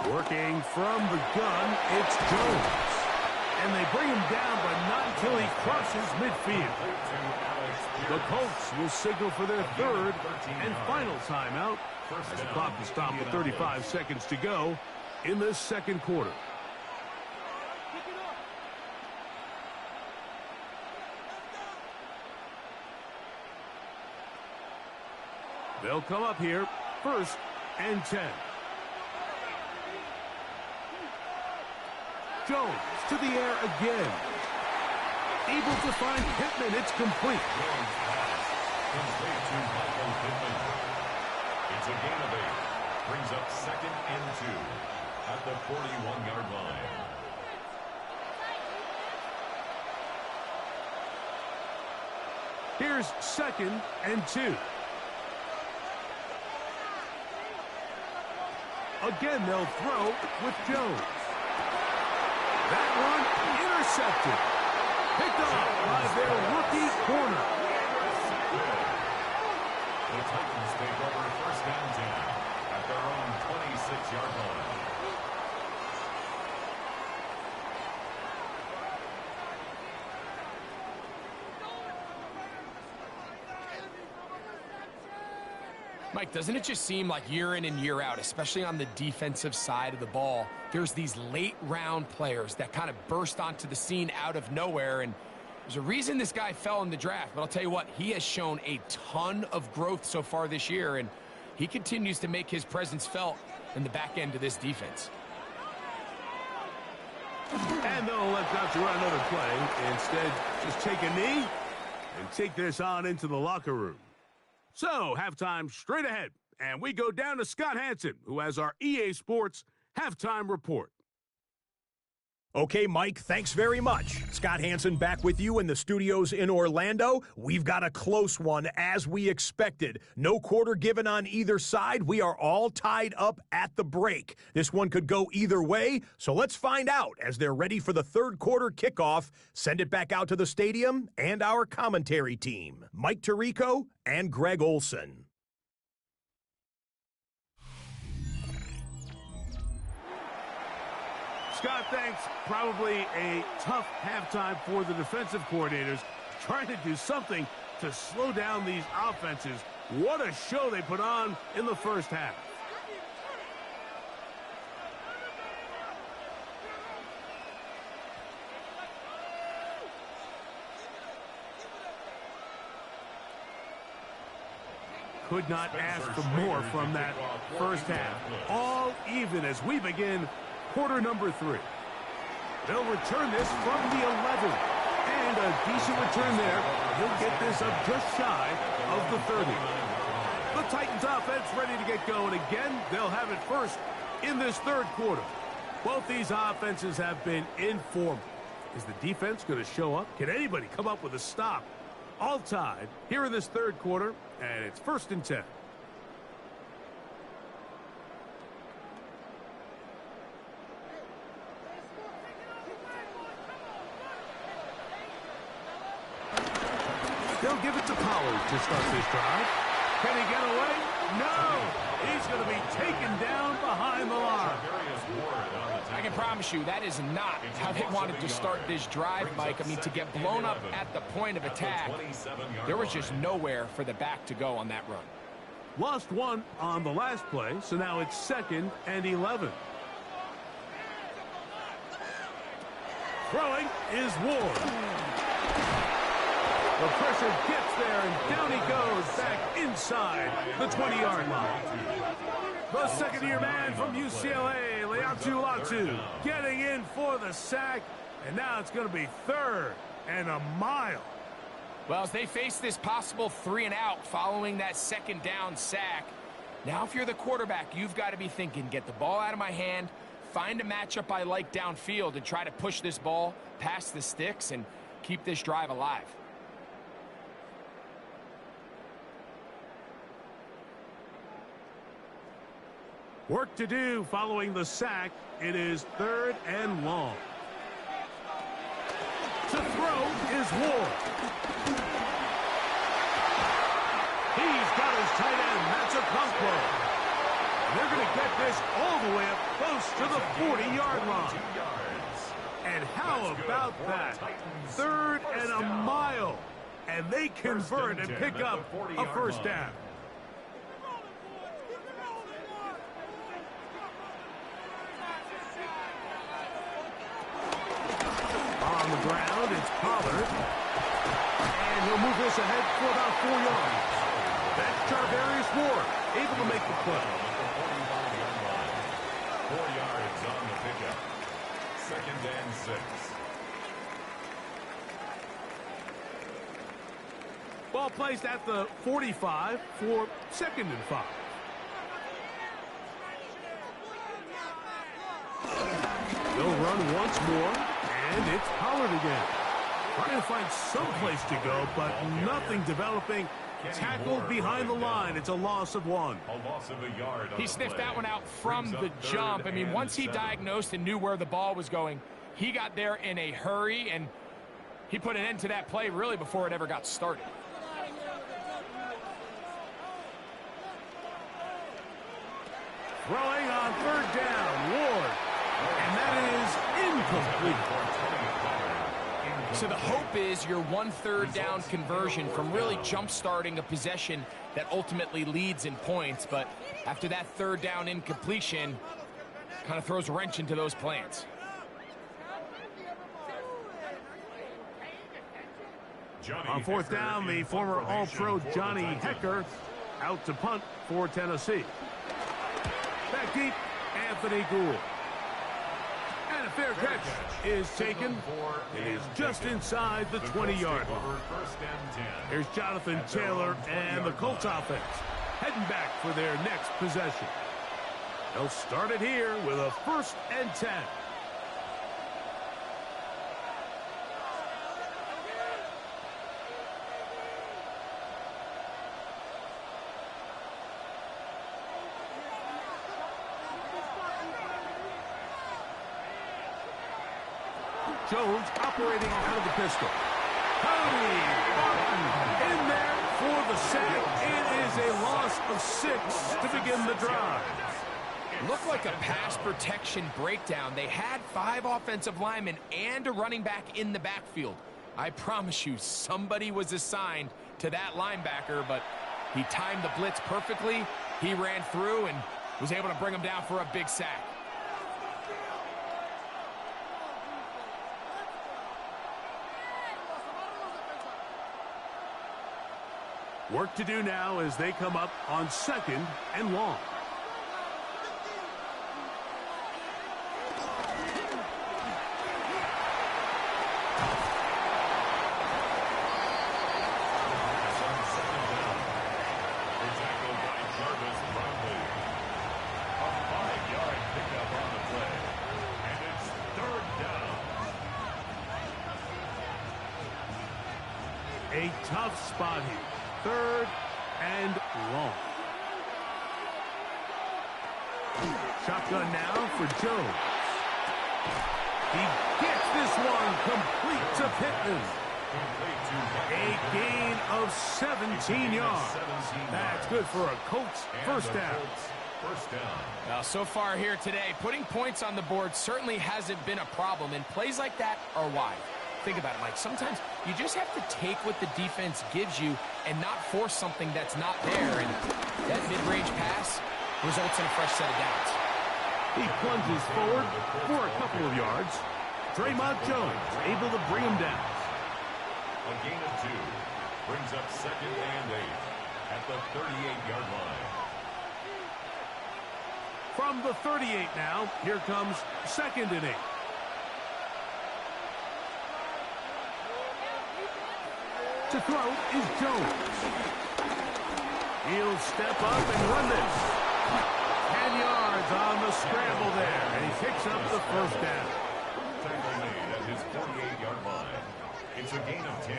Working from the gun, it's Jones. And they bring him down, but not until he crosses midfield. The Colts will signal for their 3rd and final timeout as the clock will stop with 35 seconds to go in this second quarter. They'll come up here, 1st and 10. Jones to the air again. Able to find Pittman. It's complete. It's a gain of 8. Brings up 2nd and 2 at the 41-yard line. Here's 2nd and 2. Again, they'll throw with Jones. That one intercepted. Picked off by their rookie corner. The Titans take over 1st and 10 at their own 26-yard line. Mike, doesn't it just seem like year in and year out, especially on the defensive side of the ball, there's these late-round players that kind of burst onto the scene out of nowhere, and there's a reason this guy fell in the draft, but I'll tell you what, he has shown a ton of growth so far this year, and he continues to make his presence felt in the back end of this defense. And they'll elect not to run another play. Instead, just take a knee and take this on into the locker room. So, halftime straight ahead, and we go down to Scott Hansen, who has our EA Sports halftime report. Okay, Mike, thanks very much. Scott Hansen back with you in the studios in Orlando. We've got a close one, as we expected. No quarter given on either side. We are all tied up at the break. This one could go either way, so let's find out as they're ready for the third quarter kickoff. Send it back out to the stadium and our commentary team, Mike Tirico and Greg Olson. Scott, thanks. Probably a tough halftime for the defensive coordinators, trying to do something to slow down these offenses. What a show they put on in the first half. Could not ask for more from that first half. All even as we begin quarter number 3. They'll return this from the 11. And a decent return there. He'll get this up just shy of the 30. The Titans offense ready to get going again. They'll have it first in this third quarter. Both these offenses have been informal. Is the defense going to show up? Can anybody come up with a stop? All tied here in this third quarter, and it's 1st and 10. They'll give it to Pollard to start this drive. Can he get away? No! He's going to be taken down behind the line. I can promise you that is not how they wanted to start this drive, Mike. I mean, to get blown up at the point of attack, there was just nowhere for the back to go on that run. Lost one on the last play, so now it's 2nd and 11. Throwing is Ward. The pressure gets there, and down he goes back inside the 20-yard line. The second-year man from UCLA, Leatu Latu, getting in for the sack, and now it's going to be 3rd and a mile. Well, as they face this possible 3-and-out following that second down sack, now if you're the quarterback, you've got to be thinking, get the ball out of my hand, find a matchup I like downfield, and try to push this ball past the sticks and keep this drive alive. Work to do following the sack. It is 3rd and long. To throw is Ward. He's got his tight end, Matsukonkwo. They're going to get this all the way up close to the 40-yard line. And how about that? 3rd and a mile. And they convert and pick up a first down. On the ground, it's Pollard. And he'll move this ahead for about 4 yards. That's Charvarius Ward, able to make the play. 4 yards on the pickup. 2nd and 6. Ball placed at the 45 for 2nd and 5. They'll run once more. And it's Pollard again. Trying to find some place to go, but nothing developing. Tackled behind the line. It's a loss of 1. A loss of a yard. He sniffed that one out from the jump. I mean, once he diagnosed and knew where the ball was going, he got there in a hurry, and he put an end to that play really before it ever got started. Throwing on 3rd down, Ward. And that is incomplete. So the hope is your 1/3 down conversion from really jump-starting a possession that ultimately leads in points. But after that 3rd down incompletion, kind of throws a wrench into those plans. On 4th down, the former All-Pro Johnny Hecker out to punt for Tennessee. Back deep, Anthony Gould. And a fair catch is taken. It is just inside the 20-yard line. Here's Jonathan Taylor and the Colts offense heading back for their next possession. They'll start it here with a 1st and 10. Jones operating out of the pistol. Cody Barton in there for the sack. It is a loss of 6 to begin the drive. Looked like a pass protection breakdown. They had 5 offensive linemen and a running back in the backfield. I promise you, somebody was assigned to that linebacker, but he timed the blitz perfectly. He ran through and was able to bring him down for a big sack. Work to do now as they come up on 2nd and long. A tough spot here. 3rd and long. Shotgun now for Jones. He gets this one complete to Pittman. A gain of 17 yards. That's good for a Colts first down. Now, so far here today, putting points on the board certainly hasn't been a problem, and plays like that are why. Think about it, Mike. Sometimes you just have to take what the defense gives you and not force something that's not there. And that mid-range pass results in a fresh set of downs. He plunges forward for a couple of yards. Draymond Jones able to bring him down. A gain of 2 brings up 2nd and 8 at the 38-yard line. From the 38 now, here comes 2nd and 8. To throw is Jones. He'll step up and run this. 10 yards on the scramble there, and he picks up the first down. Tackle made at his 48-yard line. It's a gain of 10.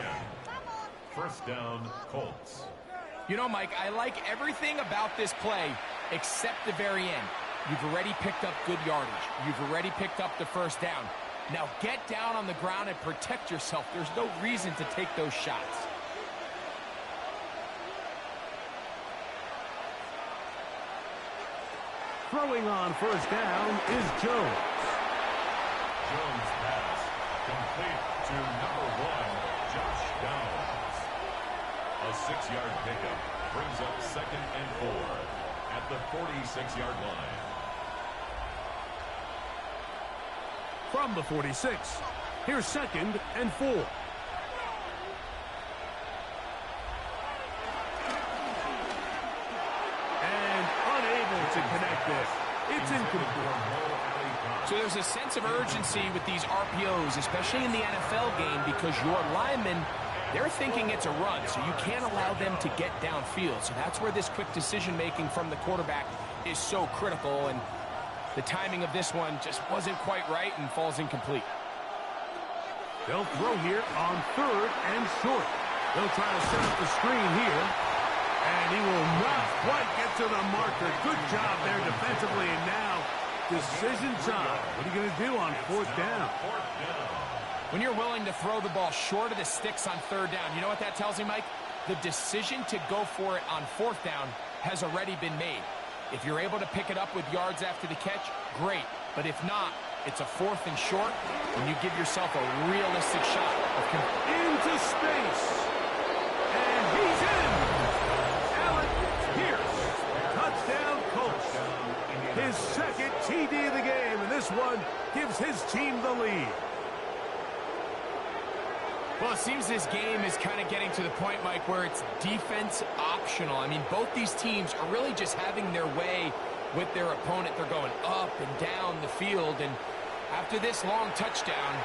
First down, Colts. You know, Mike, I like everything about this play except the very end. You've already picked up good yardage. You've already picked up the first down. Now get down on the ground and protect yourself. There's no reason to take those shots. Throwing on first down is Jones. Jones pass complete to number 1, Josh Downs. A 6-yard pickup brings up 2nd and 4 at the 46-yard line. From the 46, here's 2nd and 4. And unable to connect this. It's incomplete. So there's a sense of urgency with these RPOs, especially in the NFL game, because your linemen, they're thinking it's a run, so you can't allow them to get downfield. So that's where this quick decision-making from the quarterback is so critical, and the timing of this one just wasn't quite right and falls incomplete. They'll throw here on 3rd and short. They'll try to set up the screen here, and he will not quite get to the marker. Good job there defensively, and now decision time. What are you going to do on 4th down? When you're willing to throw the ball short of the sticks on 3rd down, you know what that tells me, Mike? The decision to go for it on 4th down has already been made. If you're able to pick it up with yards after the catch, great. But if not, it's a 4th and short, and you give yourself a realistic shot of into space. And he's in. Alec Pierce. Touchdown, Colts. His 2nd TD of the game, and this one gives his team the lead. Well, it seems this game is kind of getting to the point, Mike, where it's defense optional. I mean, both these teams are really just having their way with their opponent. They're going up and down the field, and after this long touchdown,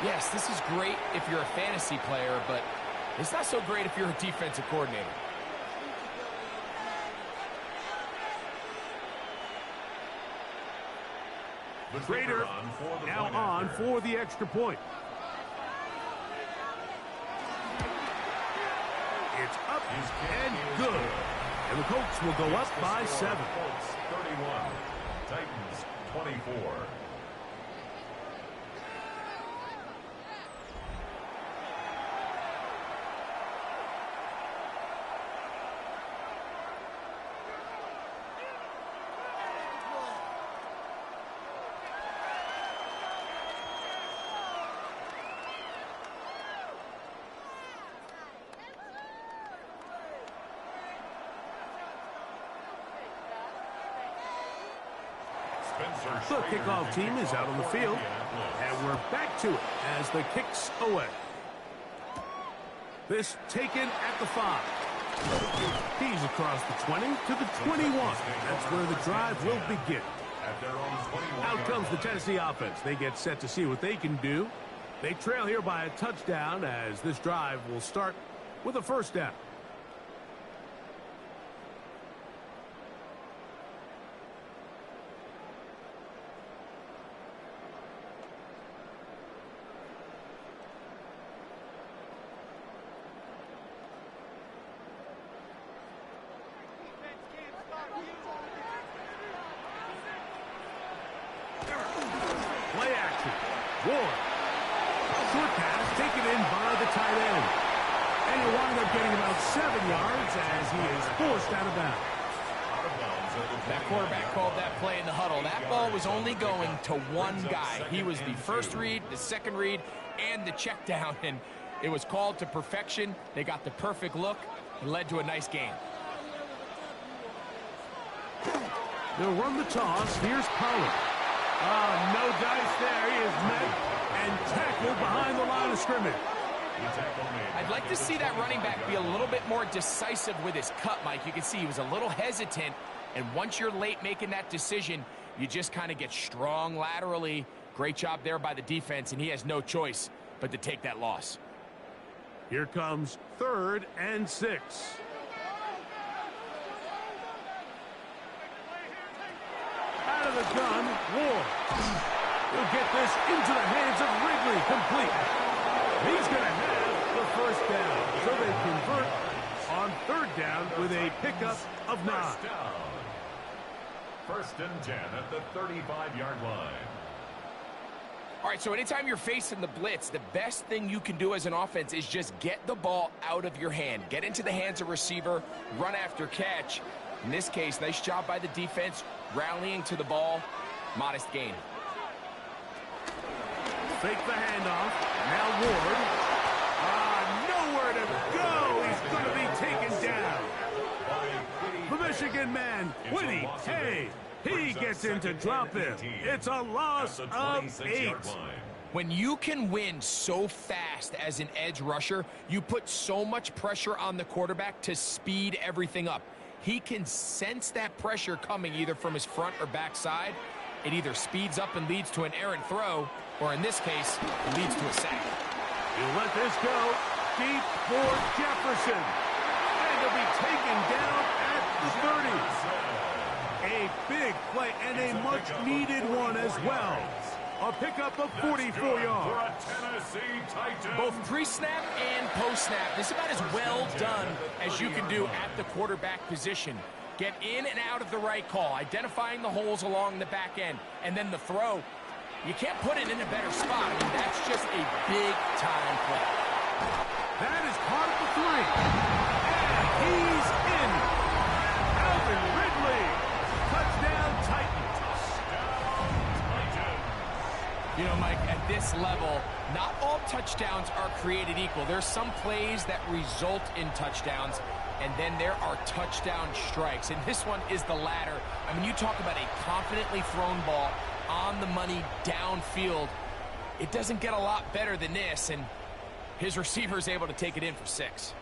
yes, this is great if you're a fantasy player, but it's not so great if you're a defensive coordinator. Trader now on for the extra point. It's up and good. And the Colts will go up by 7. Colts 31, Titans 24. The kickoff team is out on the field, and we're back to it as the kick's away. This taken at the 5. He's across the 20 to the 21. That's where the drive will begin. Out comes the Tennessee offense. They get set to see what they can do. They trail here by a touchdown as this drive will start with a first down. Play action. Ward. Short pass taken in by the tight end. And he'll wind up getting about 7 yards as he is forced out of bounds. That quarterback called that play in the huddle. That ball was only going to one guy. He was the first read, the second read, and the check down. And it was called to perfection. They got the perfect look. It led to a nice game. They'll run the toss. Here's Pollard. No dice there. He is met and tackled behind the line of scrimmage. I'd like to see that running back be a little bit more decisive with his cut, Mike. You can see he was a little hesitant, and once you're late making that decision, you just kind of get strong laterally. Great job there by the defense, and he has no choice but to take that loss. Here comes 3rd and 6. Out of the gun, Ward. He'll get this into the hands of Wrigley, complete. He's going to have the first down. So they convert on 3rd down with a pickup of 9. First and 10 at the 35-yard line. All right, so anytime you're facing the blitz, the best thing you can do as an offense is just get the ball out of your hand. Get into the hands of receiver, run after catch. In this case, nice job by the defense, rallying to the ball. Modest gain. Fake the handoff. Now Ward. Nowhere to go. He's going to be taken down. The Michigan man, Whitty. Hey, he gets in to drop him. It's a loss of 8. When you can win so fast as an edge rusher, you put so much pressure on the quarterback to speed everything up. He can sense that pressure coming either from his front or back side. It either speeds up and leads to an errant throw, or in this case, leads to a sack. He'll let this go deep for Jefferson. And he'll be taken down at the 30. A big play and a much-needed one as well. A pickup of 44 yards. Both pre-snap and post-snap. This is about as well done as you can do at the quarterback position. Get in and out of the right call, identifying the holes along the back end, and then the throw. You can't put it in a better spot. I mean, that's just a big-time play. That is caught at the 3. And he's in. Alvin Ridley. Touchdown, Titans. You know, Mike, at this level, not all touchdowns are created equal. There's some plays that result in touchdowns, and then there are touchdown strikes. And this one is the latter. I mean, you talk about a confidently thrown ball on the money downfield. It doesn't get a lot better than this, and his receiver is able to take it in for 6.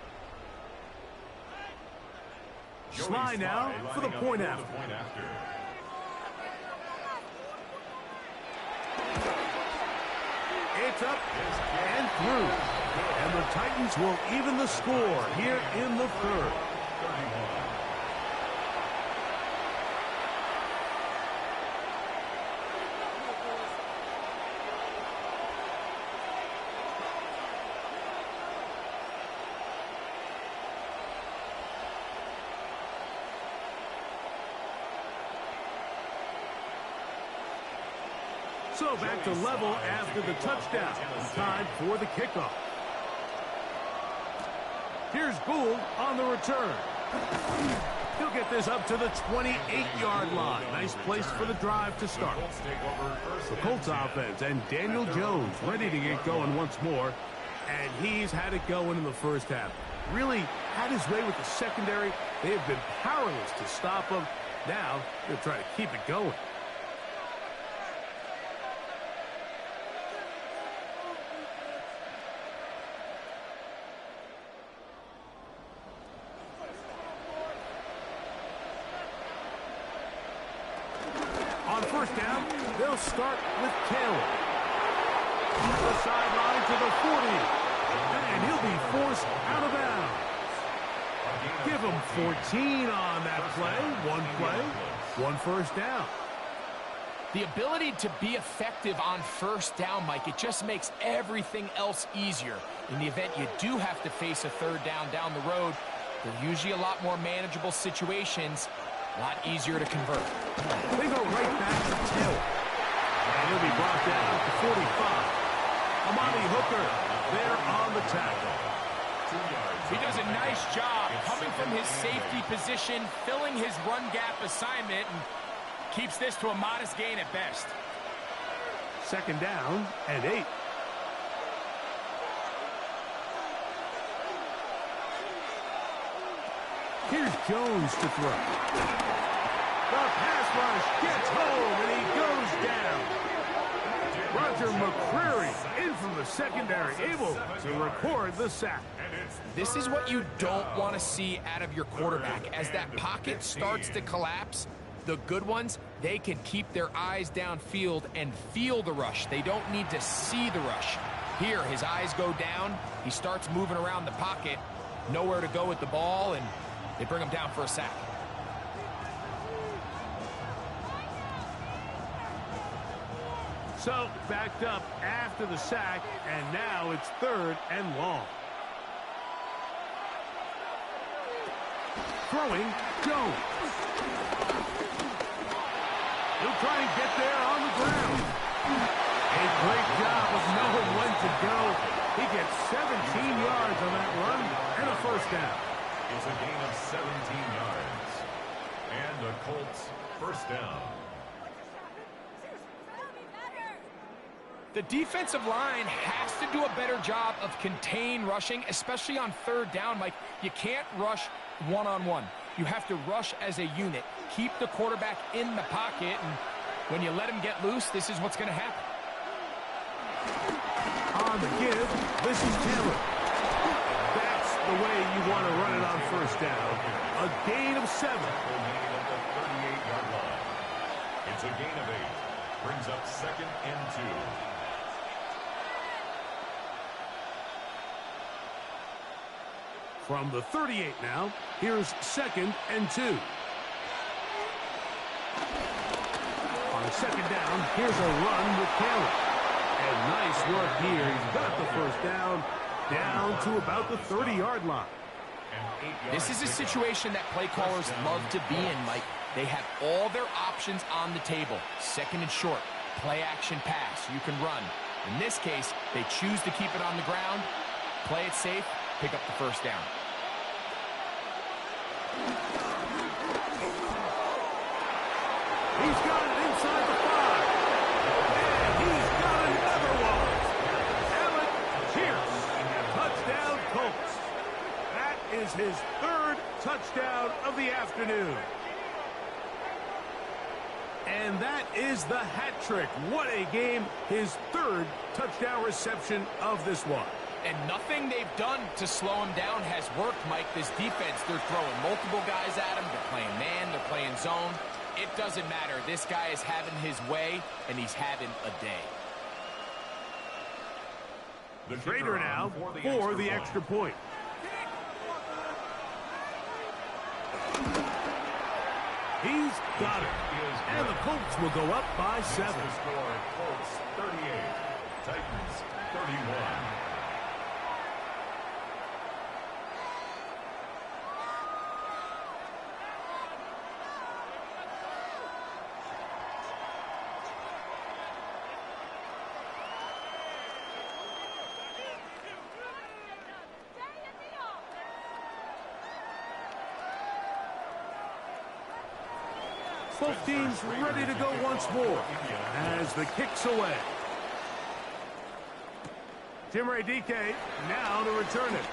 Sly now for the point after. It's up and through. And the Titans will even the score here in the 3rd. So back to level after the touchdown. Time for the kickoff. Here's Gould on the return. He'll get this up to the 28-yard line. Nice place for the drive to start. The Colts offense and Daniel Jones ready to get going once more. And he's had it going in the first half. Really had his way with the secondary. They have been powerless to stop him. Now they'll try to keep it going. On first down, they'll start with Taylor. The sideline to the 40. And he'll be forced out of bounds. Give him 14 on that play, one first down. The ability to be effective on first down, Mike, it just makes everything else easier. In the event you do have to face a third down the road, they're usually a lot more manageable situations, a lot easier to convert. They go right back to Taylor. And he'll be brought down to 45. Amani Hooker there on the tackle. He does a nice job coming from his safety position, filling his run gap assignment, and keeps this to a modest gain at best. Second down and 8. Here's Jones to throw. The pass rush gets home, and he goes down. Roger McCreary in from the secondary, able to record the sack. This is what you don't want to see out of your quarterback. As that pocket starts to collapse, the good ones, they can keep their eyes downfield and feel the rush. They don't need to see the rush. Here, his eyes go down. He starts moving around the pocket. Nowhere to go with the ball, and they bring him down for a sack. So, backed up after the sack, and now it's third and long. Throwing, Jones. He'll try and get there on the ground. A great job of knowing when to go. He gets 17 yards on that run and a first down. It's a gain of 17 yards. And the Colts first down. The defensive line has to do a better job of contain rushing, especially on third down. Mike, you can't rush one-on-one. You have to rush as a unit. Keep the quarterback in the pocket, and when you let him get loose, this is what's going to happen. On the give, this is Taylor. That's the way you want to run it on first down. A gain of 7. Gain at the 38-yard line. It's a gain of 8. Brings up second and 2. From the 38 now, here's second and 2. On second down, here's a run with Taylor. And nice work here. He's got the first down to about the 30-yard line. This is a situation that play callers love to be in, Mike. They have all their options on the table. Second and short, play action pass, you can run. In this case, they choose to keep it on the ground, play it safe, pick up the first down. He's got it inside the 5. And he's got another one. Alec Pierce. Touchdown, Colts. That is his third touchdown of the afternoon. And that is the hat trick. What a game. His third touchdown reception of this one. And nothing they've done to slow him down has worked, Mike. This defense, they're throwing multiple guys at him. They're playing man, they're playing zone. It doesn't matter. This guy is having his way, and he's having a day. The Trader now for the extra point. He's got it. And the Colts will go up by 7. Score, Colts 38, Titans 31. Both teams ready to go once more as the kick's away. Timray DK now to return it.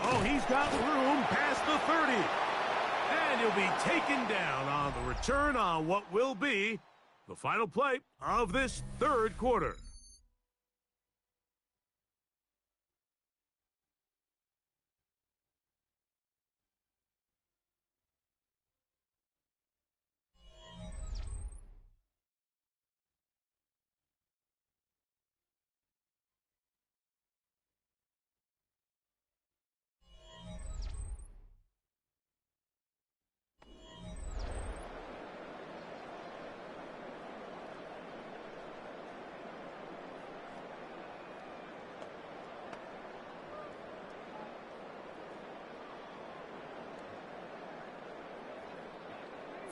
Oh, he's got room past the 30. And he'll be taken down on the return on what will be the final play of this third quarter.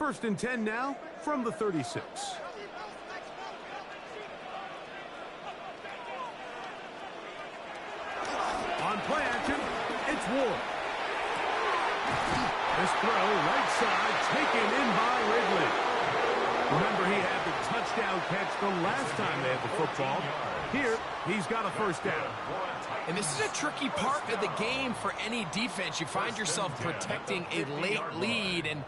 First and 10 now from the 36. On play action, it's Ward. This throw, right side, taken in by Ridley. Remember, he had the touchdown catch the last time they had the football. Here, he's got a first down. And this is a tricky part of the game for any defense. You find yourself protecting a late lead, and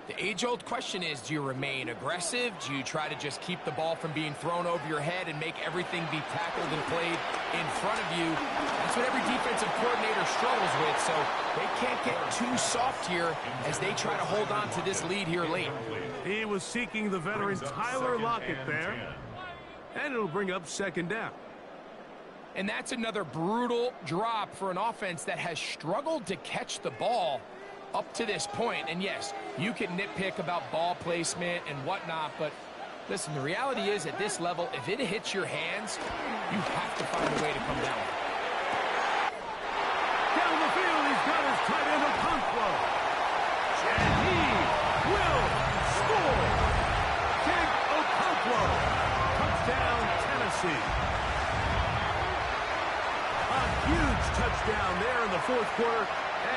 the age-old question is, do you remain aggressive? Do you try to just keep the ball from being thrown over your head and make everything be tackled and played in front of you? That's what every defensive coordinator struggles with, so they can't get too soft here as they try to hold on to this lead here late. He was seeking the veteran Tyler Lockett there, and it'll bring up second down. And that's another brutal drop for an offense that has struggled to catch the ball up to this point. And yes, you can nitpick about ball placement and whatnot, but listen, the reality is at this level, if it hits your hands, you have to find a way to come down. Down the field, he's got his tight end Okonkwo. And he will score. Jake Okonkwo. Touchdown, Tennessee. A huge touchdown there in the fourth quarter.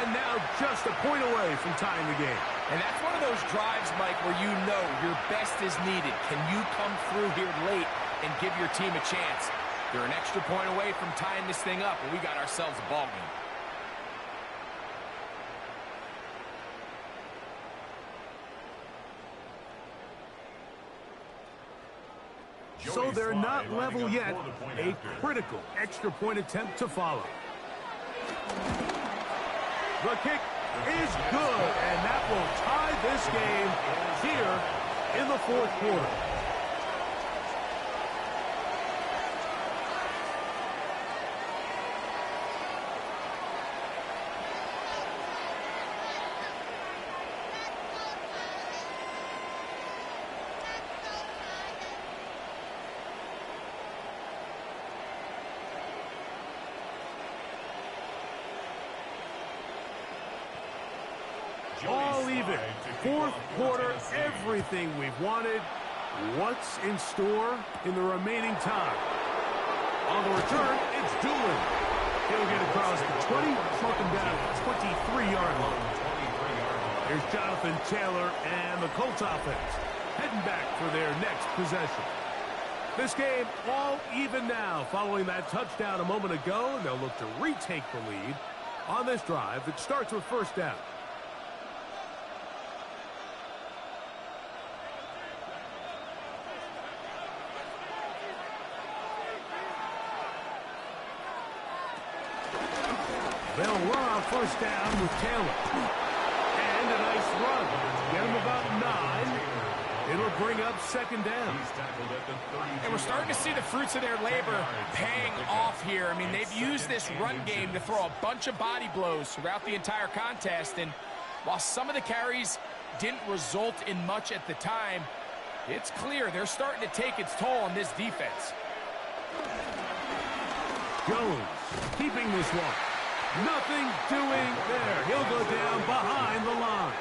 And now just a point away from tying the game. And that's one of those drives, Mike, where you know your best is needed. Can you come through here late and give your team a chance? You're an extra point away from tying this thing up, and we got ourselves a ball game. So they're not level yet. A critical extra point attempt to follow. The kick is good, and that will tie this game here in the fourth quarter. All even. Fourth quarter, everything we've wanted. What's in store in the remaining time? On the return, it's Doolin. He'll get across the 20, smoking down the 23-yard line. Here's Jonathan Taylor and the Colts offense heading back for their next possession. This game all even now following that touchdown a moment ago, and they'll look to retake the lead on this drive that starts with first down. They'll run on first down with Taylor. And a nice run. Get him about 9. It'll bring up second down. And we're starting to see the fruits of their labor paying off here. I mean, they've used this run game to throw a bunch of body blows throughout the entire contest. And while some of the carries didn't result in much at the time, it's clear they're starting to take its toll on this defense. Jones keeping this one. Nothing doing there. He'll go down behind the line.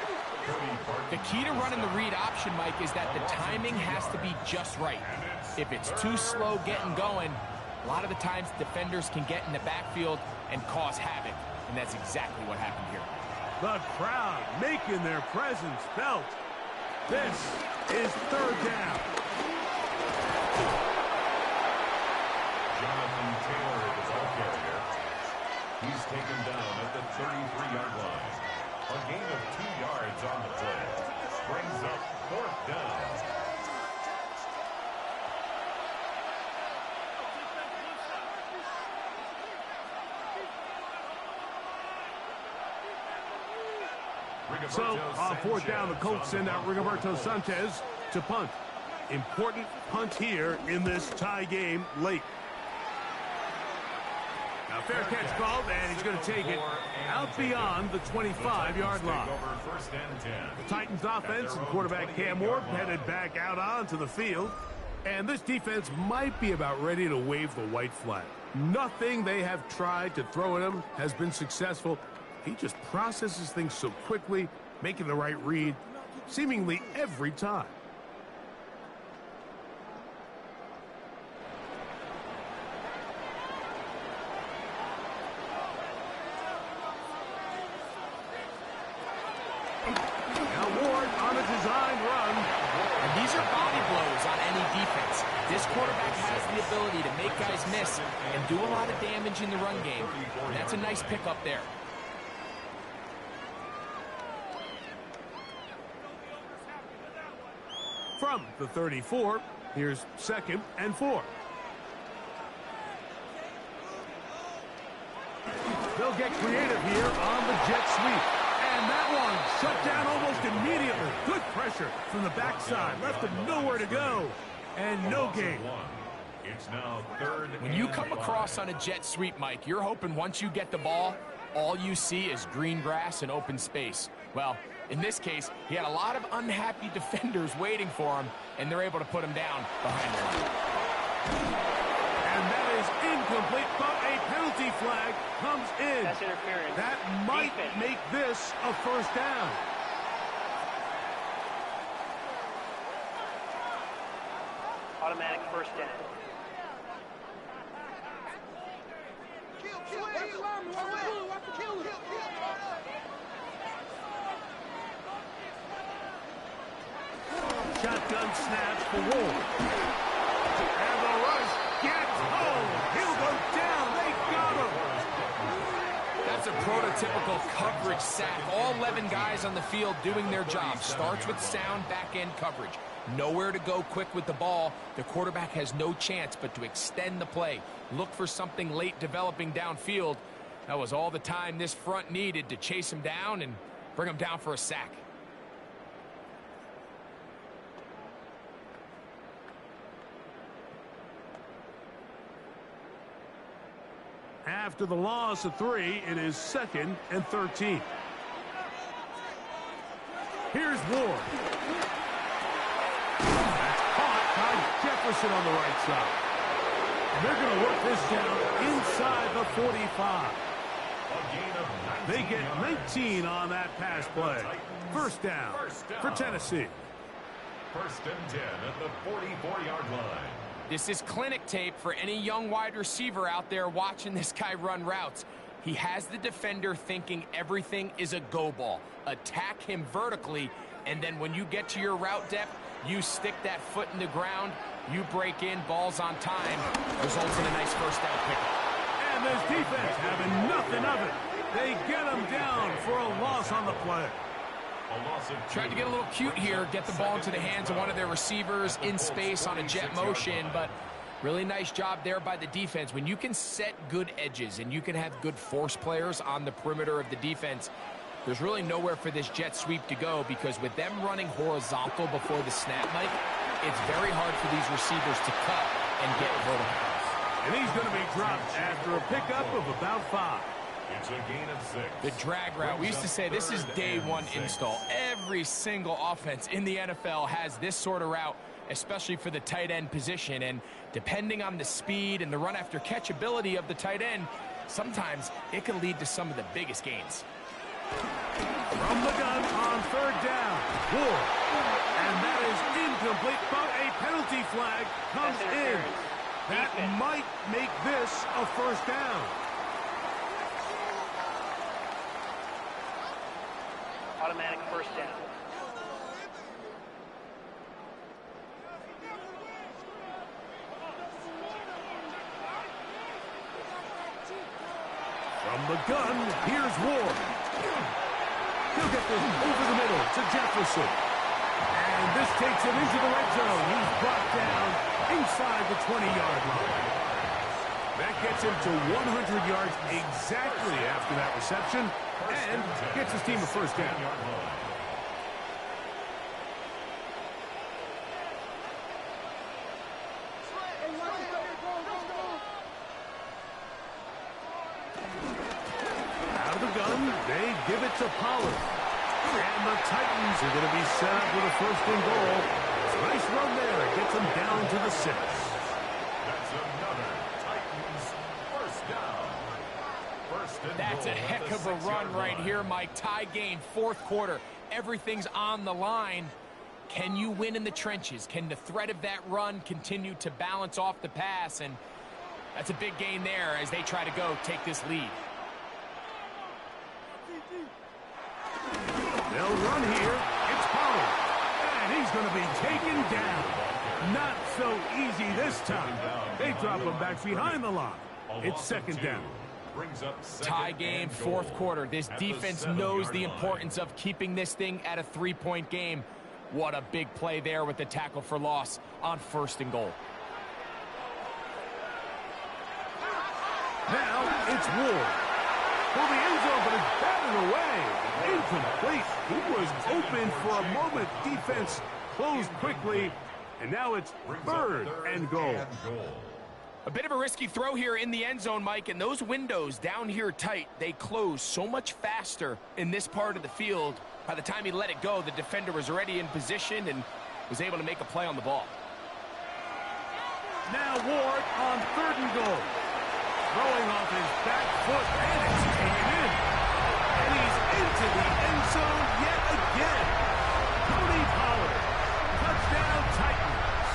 The key to running the read option, Mike, is that the timing has to be just right. If it's too slow getting going, a lot of the times defenders can get in the backfield and cause havoc, and that's exactly what happened here. The crowd making their presence felt. This is third down. Jonathan Taylor is the ball carrier. He's taken down at the 33-yard line. A gain of 2 yards on the play. Brings up fourth down. So, on fourth down, the Colts send out Rigoberto Sanchez to punt. Important punt here in this tie game late. Now, fair catch called, and he's going to take it out beyond the 25-yard line. The Titans offense and quarterback Cam Ward headed back out onto the field. And this defense might be about ready to wave the white flag. Nothing they have tried to throw at him has been successful. He just processes things so quickly, making the right read. seemingly every time. And these are body blows on any defense. This quarterback has the ability to make guys miss and do a lot of damage in the run game. And that's a nice pickup there. From the 34, here's 2nd and 4. They'll get creative here on the jet sweep. And that one shut down almost immediately. Good pressure from the backside. Left him nowhere to go. And no gain. It's now 3rd. When you come across on a jet sweep, Mike, you're hoping once you get the ball, all you see is green grass and open space. Well, in this case, he had a lot of unhappy defenders waiting for him, and they're able to put him down behind the line. And that is incomplete, but a penalty flag comes in. That's interference. That might make this a first down. Automatic first down. Shotgun snaps for Ward. And the rush gets home. He'll go down. They got him. That's a prototypical coverage sack. All 11 guys on the field doing their job. Starts with sound back-end coverage. Nowhere to go quick with the ball. The quarterback has no chance but to extend the play. Look for something late developing downfield. That was all the time this front needed to chase him down and bring him down for a sack. After the loss of 3, it is 2nd and 13. Here's Ward. That's caught by Jefferson on the right side. And they're going to work this down inside the 45. They get 19 on that pass play. First down for Tennessee. 1st and 10 at the 44-yard line. This is clinic tape for any young wide receiver out there watching this guy run routes. He has the defender thinking everything is a go ball. Attack him vertically, and then when you get to your route depth, you stick that foot in the ground, you break in, balls on time, results in a nice first down pickup. And this defense having nothing of it. They get him down for a loss on the play. Tried to get a little cute here, get the ball into the hands of one of their receivers in space on a jet motion, but really nice job there by the defense. When you can set good edges and you can have good force players on the perimeter of the defense, there's really nowhere for this jet sweep to go, because with them running horizontal before the snap, Mike, it's very hard for these receivers to cut and get vertical. And he's going to be dropped after a pickup of about 5. It's a gain of 6. The drag route. We used to say this is day one install. Every single offense in the NFL has this sort of route, especially for the tight end position. And depending on the speed and the run after catch ability of the tight end, sometimes it can lead to some of the biggest gains. From the gun on 3rd down, Ward. And that is incomplete, but a penalty flag comes in. That might make this a first down. Automatic first down. From the gun, here's Ward. He'll get this over the middle to Jefferson. And this takes him into the red zone. He's brought down inside the 20-yard line. That gets him to 100 yards exactly after that reception and gets his team a first down. Out of the gun, they give it to Pollard. And the Titans are going to be set up with a 1st and goal. Nice run there. Gets them down to the 6. That's another Titans first down. First and That's a goal heck at the of a 6-yard run right line. here, Mike. Tie game, 4th quarter. everything's on the line. Can you win in the trenches? Can the threat of that run continue to balance off the pass? And that's a big gain there as they try to take this lead. They'll run here. It's Pollard. And he's going to be taken down. Not so easy this time. They drop him back behind the line. It's second down. Tie game, fourth quarter. This defense knows the importance of keeping this thing at a 3-point game. What a big play there with the tackle for loss on 1st and goal. Now it's Ward. For the end zone, but it's batted away. Incomplete. He was open for a moment. Defense closed quickly, and now it's 3rd and goal. A bit of a risky throw here in the end zone, Mike, and those windows down here tight, they close so much faster in this part of the field. By the time he let it go, the defender was already in position and was able to make a play on the ball. Now Ward on 3rd and goal. Throwing off his back foot, and it's taken in. And he's into the end zone yet again. Tony Pollard. Touchdown Titans.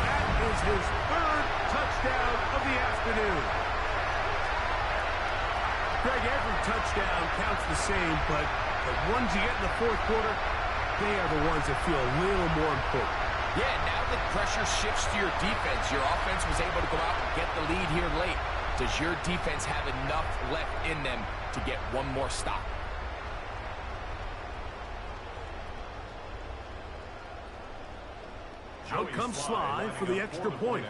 That is his 3rd touchdown of the afternoon. Greg, every touchdown counts the same, but the ones you get in the 4th quarter, they are the ones that feel a little more important. Yeah, now the pressure shifts to your defense. Your offense was able to go out and get the lead here late. Does your defense have enough left in them to get one more stop? Out comes Sly for the extra point.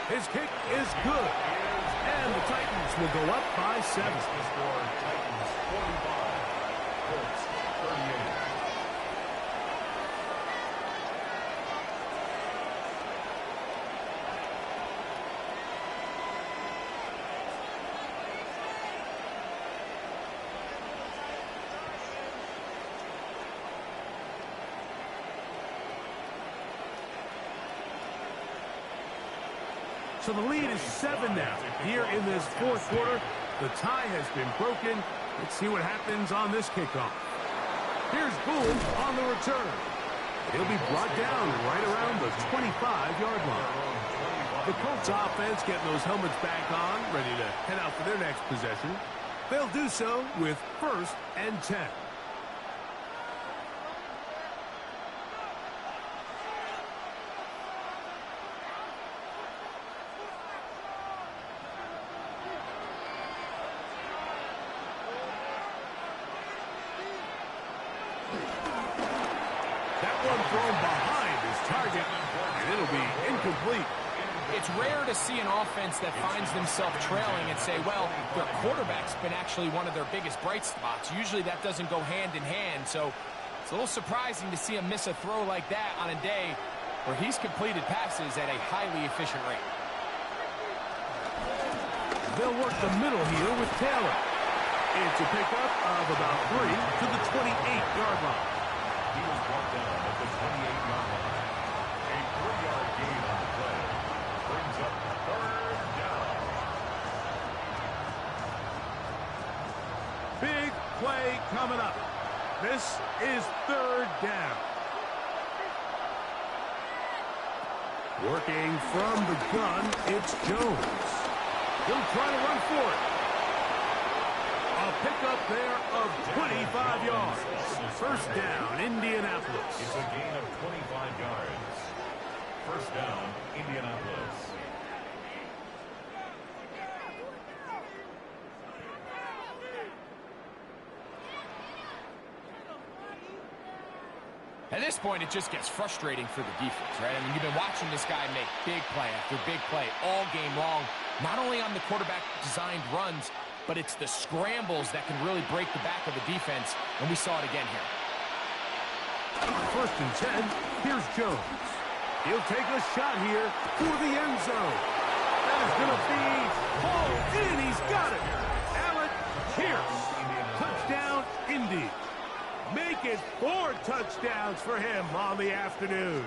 His kick is good. And the Titans will go up by 7. Titans 45, Colts 38. So the lead is 7 now. Here in this 4th quarter, the tie has been broken. Let's see what happens on this kickoff. Here's Boone on the return. He'll be brought down right around the 25-yard line. The Colts offense getting those helmets back on, ready to head out for their next possession. They'll do so with 1st and 10. Thrown behind his target, and it'll be incomplete. It's rare to see an offense that finds themselves trailing and say, well, their quarterback's been actually one of their biggest bright spots. Usually that doesn't go hand in hand, so it's a little surprising to see him miss a throw like that on a day where he's completed passes at a highly efficient rate. They'll work the middle here with Taylor. It's a pickup of about 3 to the 28-yard line. He was brought down at the 28-yard line. A 3-yard gain on the play brings up 3rd down. Big play coming up. This is 3rd down. Working from the gun, it's Jones. He'll try to run for it. A pickup there of 25 yards. 1st down, Indianapolis. It's a gain of 25 yards. 1st down, Indianapolis. At this point, it just gets frustrating for the defense, right? I mean, you've been watching this guy make big play after big play all game long, not only on the quarterback-designed runs, but it's the scrambles that can really break the back of the defense, and we saw it again here. 1st and 10, here's Jones. He'll take a shot here for the end zone. That is going to be hauled in. He's got it. Alec Pierce. Touchdown, Indy. Make it 4 touchdowns for him on the afternoon.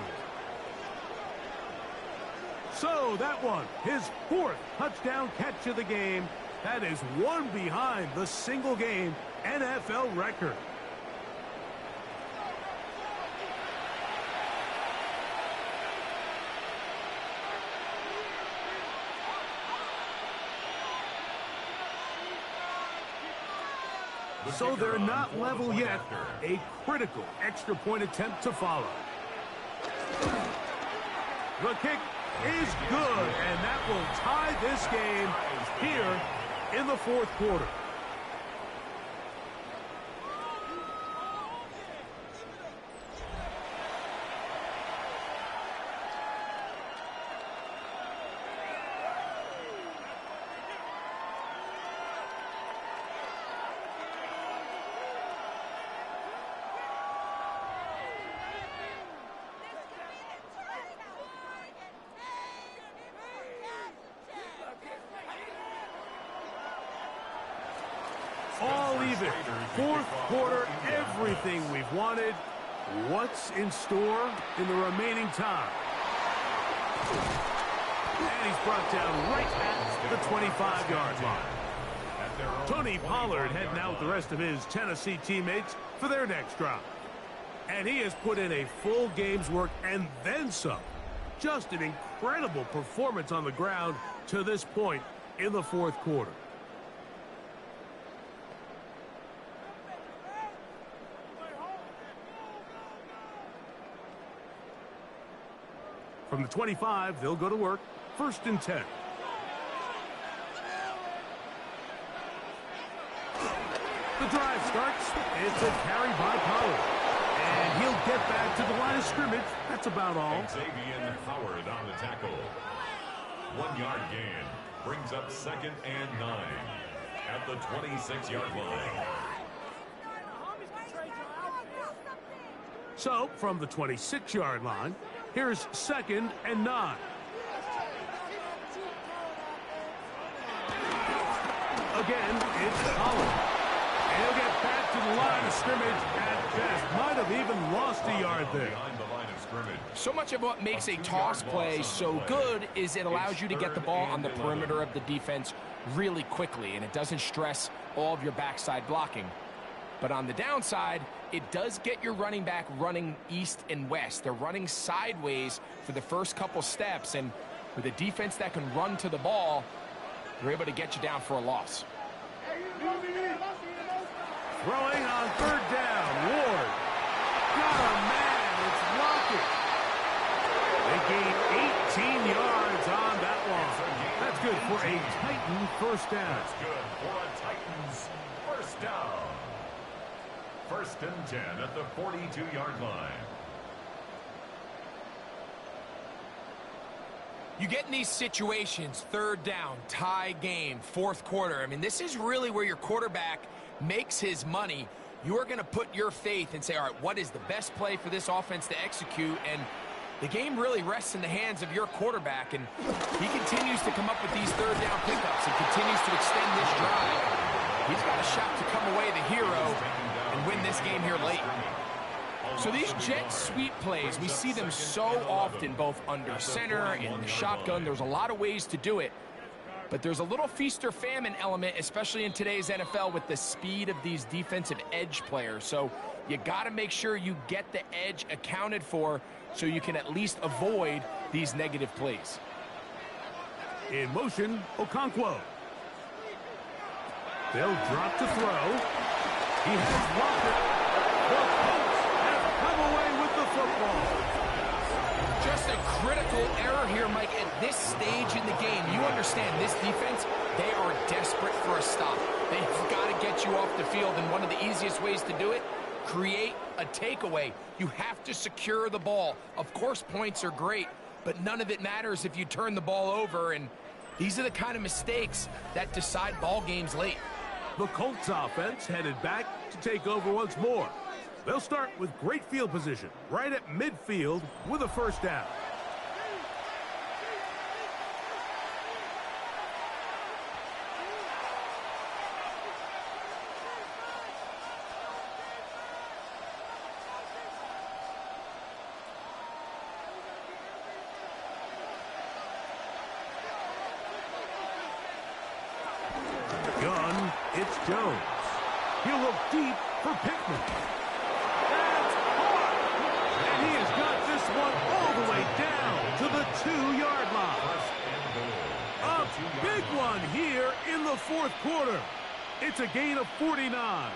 So that one, his 4th touchdown catch of the game, That is one behind the single-game NFL record. So they're not level yet. A critical extra point attempt to follow. The kick is good, and that will tie this game here in the fourth quarter. All even. Fourth quarter, everything we've wanted. What's in store in the remaining time? And he's brought down right at the 25-yard line. Tony Pollard heading out with the rest of his Tennessee teammates for their next drive. And he has put in a full game's work and then some. Just an incredible performance on the ground to this point in the fourth quarter. From the 25, they'll go to work. 1st and 10. The drive starts. It's a carry by Pollard. And he'll get back to the line of scrimmage. That's about all. Xavier Howard on the tackle. 1-yard gain. Brings up 2nd and 9 at the 26-yard line. So, from the 26-yard line, here's 2nd and 9. Again, it's Pollard. And he'll get back to the line of scrimmage at best. Might have even lost a yard there. Behind the line of scrimmage. So much of what makes a toss play so good is it allows you to get the ball on the perimeter of the defense really quickly, and it doesn't stress all of your backside blocking. But on the downside, it does get your running back running east and west. They're running sideways for the first couple steps, and with a defense that can run to the ball, they're able to get you down for a loss. Throwing on 3rd down. Ward. Got a man. It's Lockett. They gain 18 yards on that one. That's good for a Titan 1st down. That's good for a Titans 1st down. 1st and 10 at the 42-yard line. You get in these situations, 3rd down, tie game, 4th quarter. I mean, this is really where your quarterback makes his money. You are going to put your faith and say, all right, what is the best play for this offense to execute? And the game really rests in the hands of your quarterback, and he continues to come up with these 3rd down pickups and continues to extend this drive. He's got a shot to come away the hero and win this game here late. So these jet sweep plays, we see them so often, both under center, in the shotgun. There's a lot of ways to do it. But there's a little feast or famine element, especially in today's NFL, with the speed of these defensive edge players. So you got to make sure you get the edge accounted for so you can at least avoid these negative plays. In motion, Okonkwo. They'll drop to throw. He has Lockett. The Colts have come away with the football. Just a critical error here, Mike. At this stage in the game, you understand this defense, they are desperate for a stop. They've got to get you off the field, and one of the easiest ways to do it, create a takeaway. You have to secure the ball. Of course, points are great, but none of it matters if you turn the ball over, and these are the kind of mistakes that decide ball games late. The Colts offense headed back to take over once more. They'll start with great field position right at midfield with a 1st down. one all the way down to the 2-yard line. A big one here in the fourth quarter. It's a gain of 49.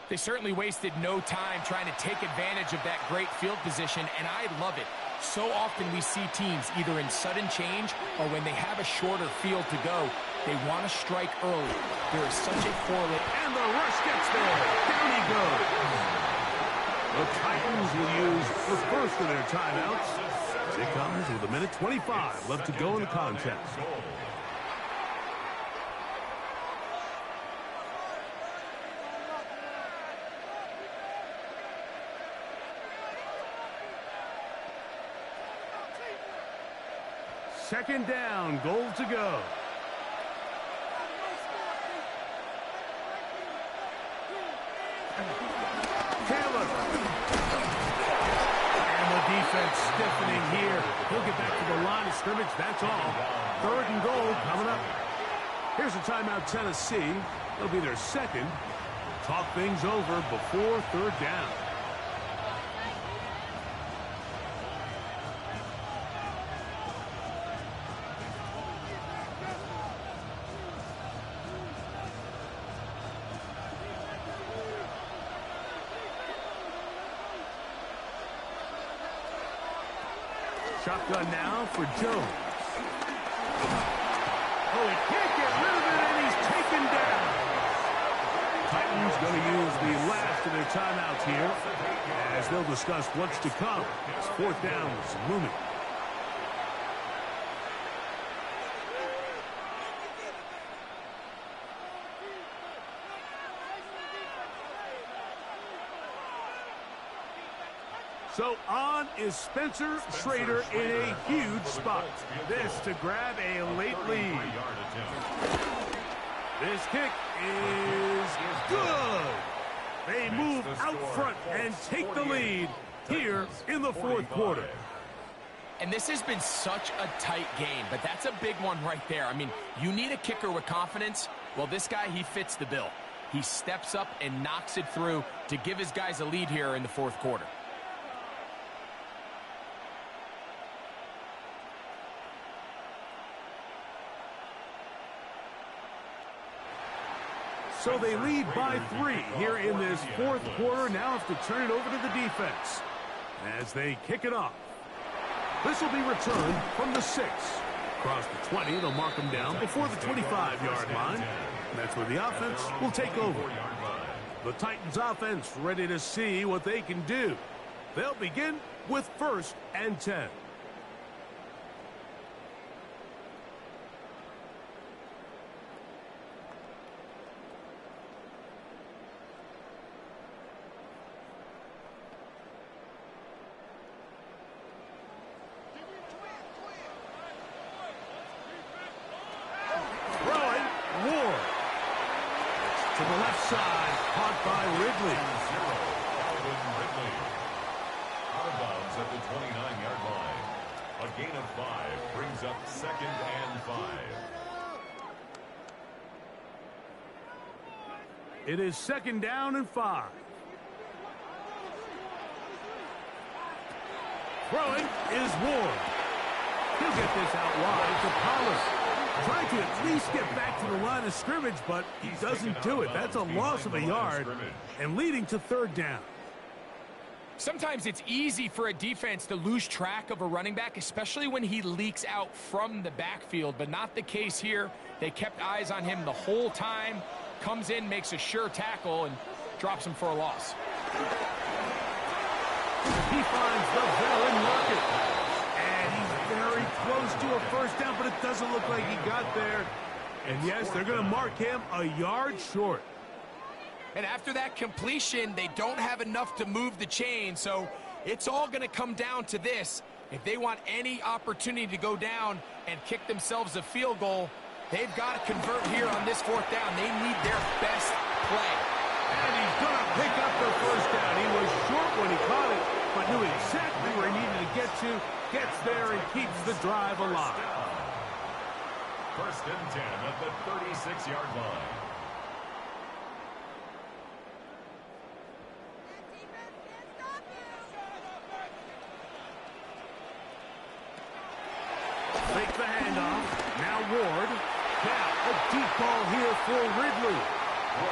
They certainly wasted no time trying to take advantage of that great field position, and I love it. So often we see teams either in sudden change or when they have a shorter field to go, they want to strike early. There is such a correlation. And the rush gets there. Down he goes. The Titans will use the first of their timeouts. It comes with 1:25 left to go in the contest. Second down, goal to go. Taylor. And the defense stiffening here. He'll get back to the line of scrimmage, that's all. Third and goal coming up. Here's a timeout, Tennessee. It'll be their second. Talk things over before third down. Shotgun now for Jones. Oh, he can't get rid of it, and he's taken down. Titans going to use the last of their timeouts here as they'll discuss what's to come. It's fourth down is looming. So on is Spencer Schrader in a huge spot. This to grab a late lead. This kick is good. They move out front and take the lead here in the fourth quarter. And this has been such a tight game, but that's a big one right there. I mean, you need a kicker with confidence. Well, this guy, he fits the bill. He steps up and knocks it through to give his guys a lead here in the fourth quarter. So they lead by 3 here in this fourth quarter. Now have to turn it over to the defense as they kick it off. This will be returned from the 6. Across the 20, they'll mark them down before the 25-yard line. And that's where the offense will take over. The Titans offense ready to see what they can do. They'll begin with 1st and 10. To the left side, caught by Ridley. Ridley. Out of bounds at the 29-yard line. A gain of 5 brings up 2nd and 5. It is 2nd down and 5. Throwing is Ward. He'll get this out wide to Pollard. Trying to at least get back to the line of scrimmage, but he doesn't do it. That's a loss of a yard and leading to 3rd down. Sometimes it's easy for a defense to lose track of a running back, especially when he leaks out from the backfield, but not the case here. They kept eyes on him the whole time. Comes in, makes a sure tackle, and drops him for a loss. He finds the veteran Lockett. Very close to a 1st down, but it doesn't look like he got there. And yes, they're going to mark him a yard short. And after that completion, they don't have enough to move the chain, so it's all going to come down to this. If they want any opportunity to go down and kick themselves a field goal, they've got to convert here on this 4th down. They need their best play. And he's going to pick up the 1st down. He was short when he caught it, but knew exactly where he needed to get to. Gets there and keeps the drive alive. First and 10 at the 36-yard line. Take the handoff. Now Ward. Now a deep ball here for Ridley.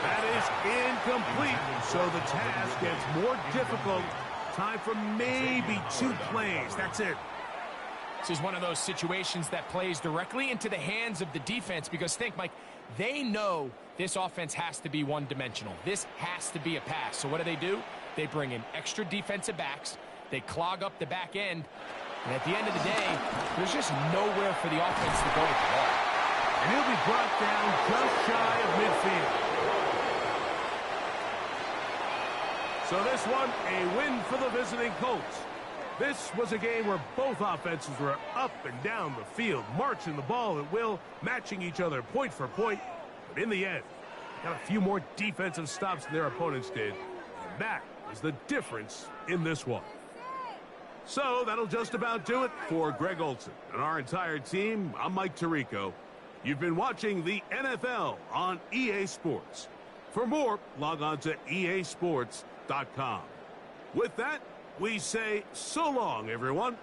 That is incomplete. So the task gets more difficult. Time for maybe 2 plays. That's it. This is one of those situations that plays directly into the hands of the defense because think, Mike, they know this offense has to be one-dimensional. This has to be a pass. So what do? They bring in extra defensive backs. They clog up the back end. And at the end of the day, there's just nowhere for the offense to go with the ball. And he'll be brought down just shy of midfield. So this one, a win for the visiting Colts. This was a game where both offenses were up and down the field, marching the ball at will, matching each other point for point. But in the end, got a few more defensive stops than their opponents did. And that is the difference in this one. So that'll just about do it for Greg Olson and our entire team. I'm Mike Tirico. You've been watching the NFL on EA Sports. For more, log on to easports.com. With that, we say so long, everyone.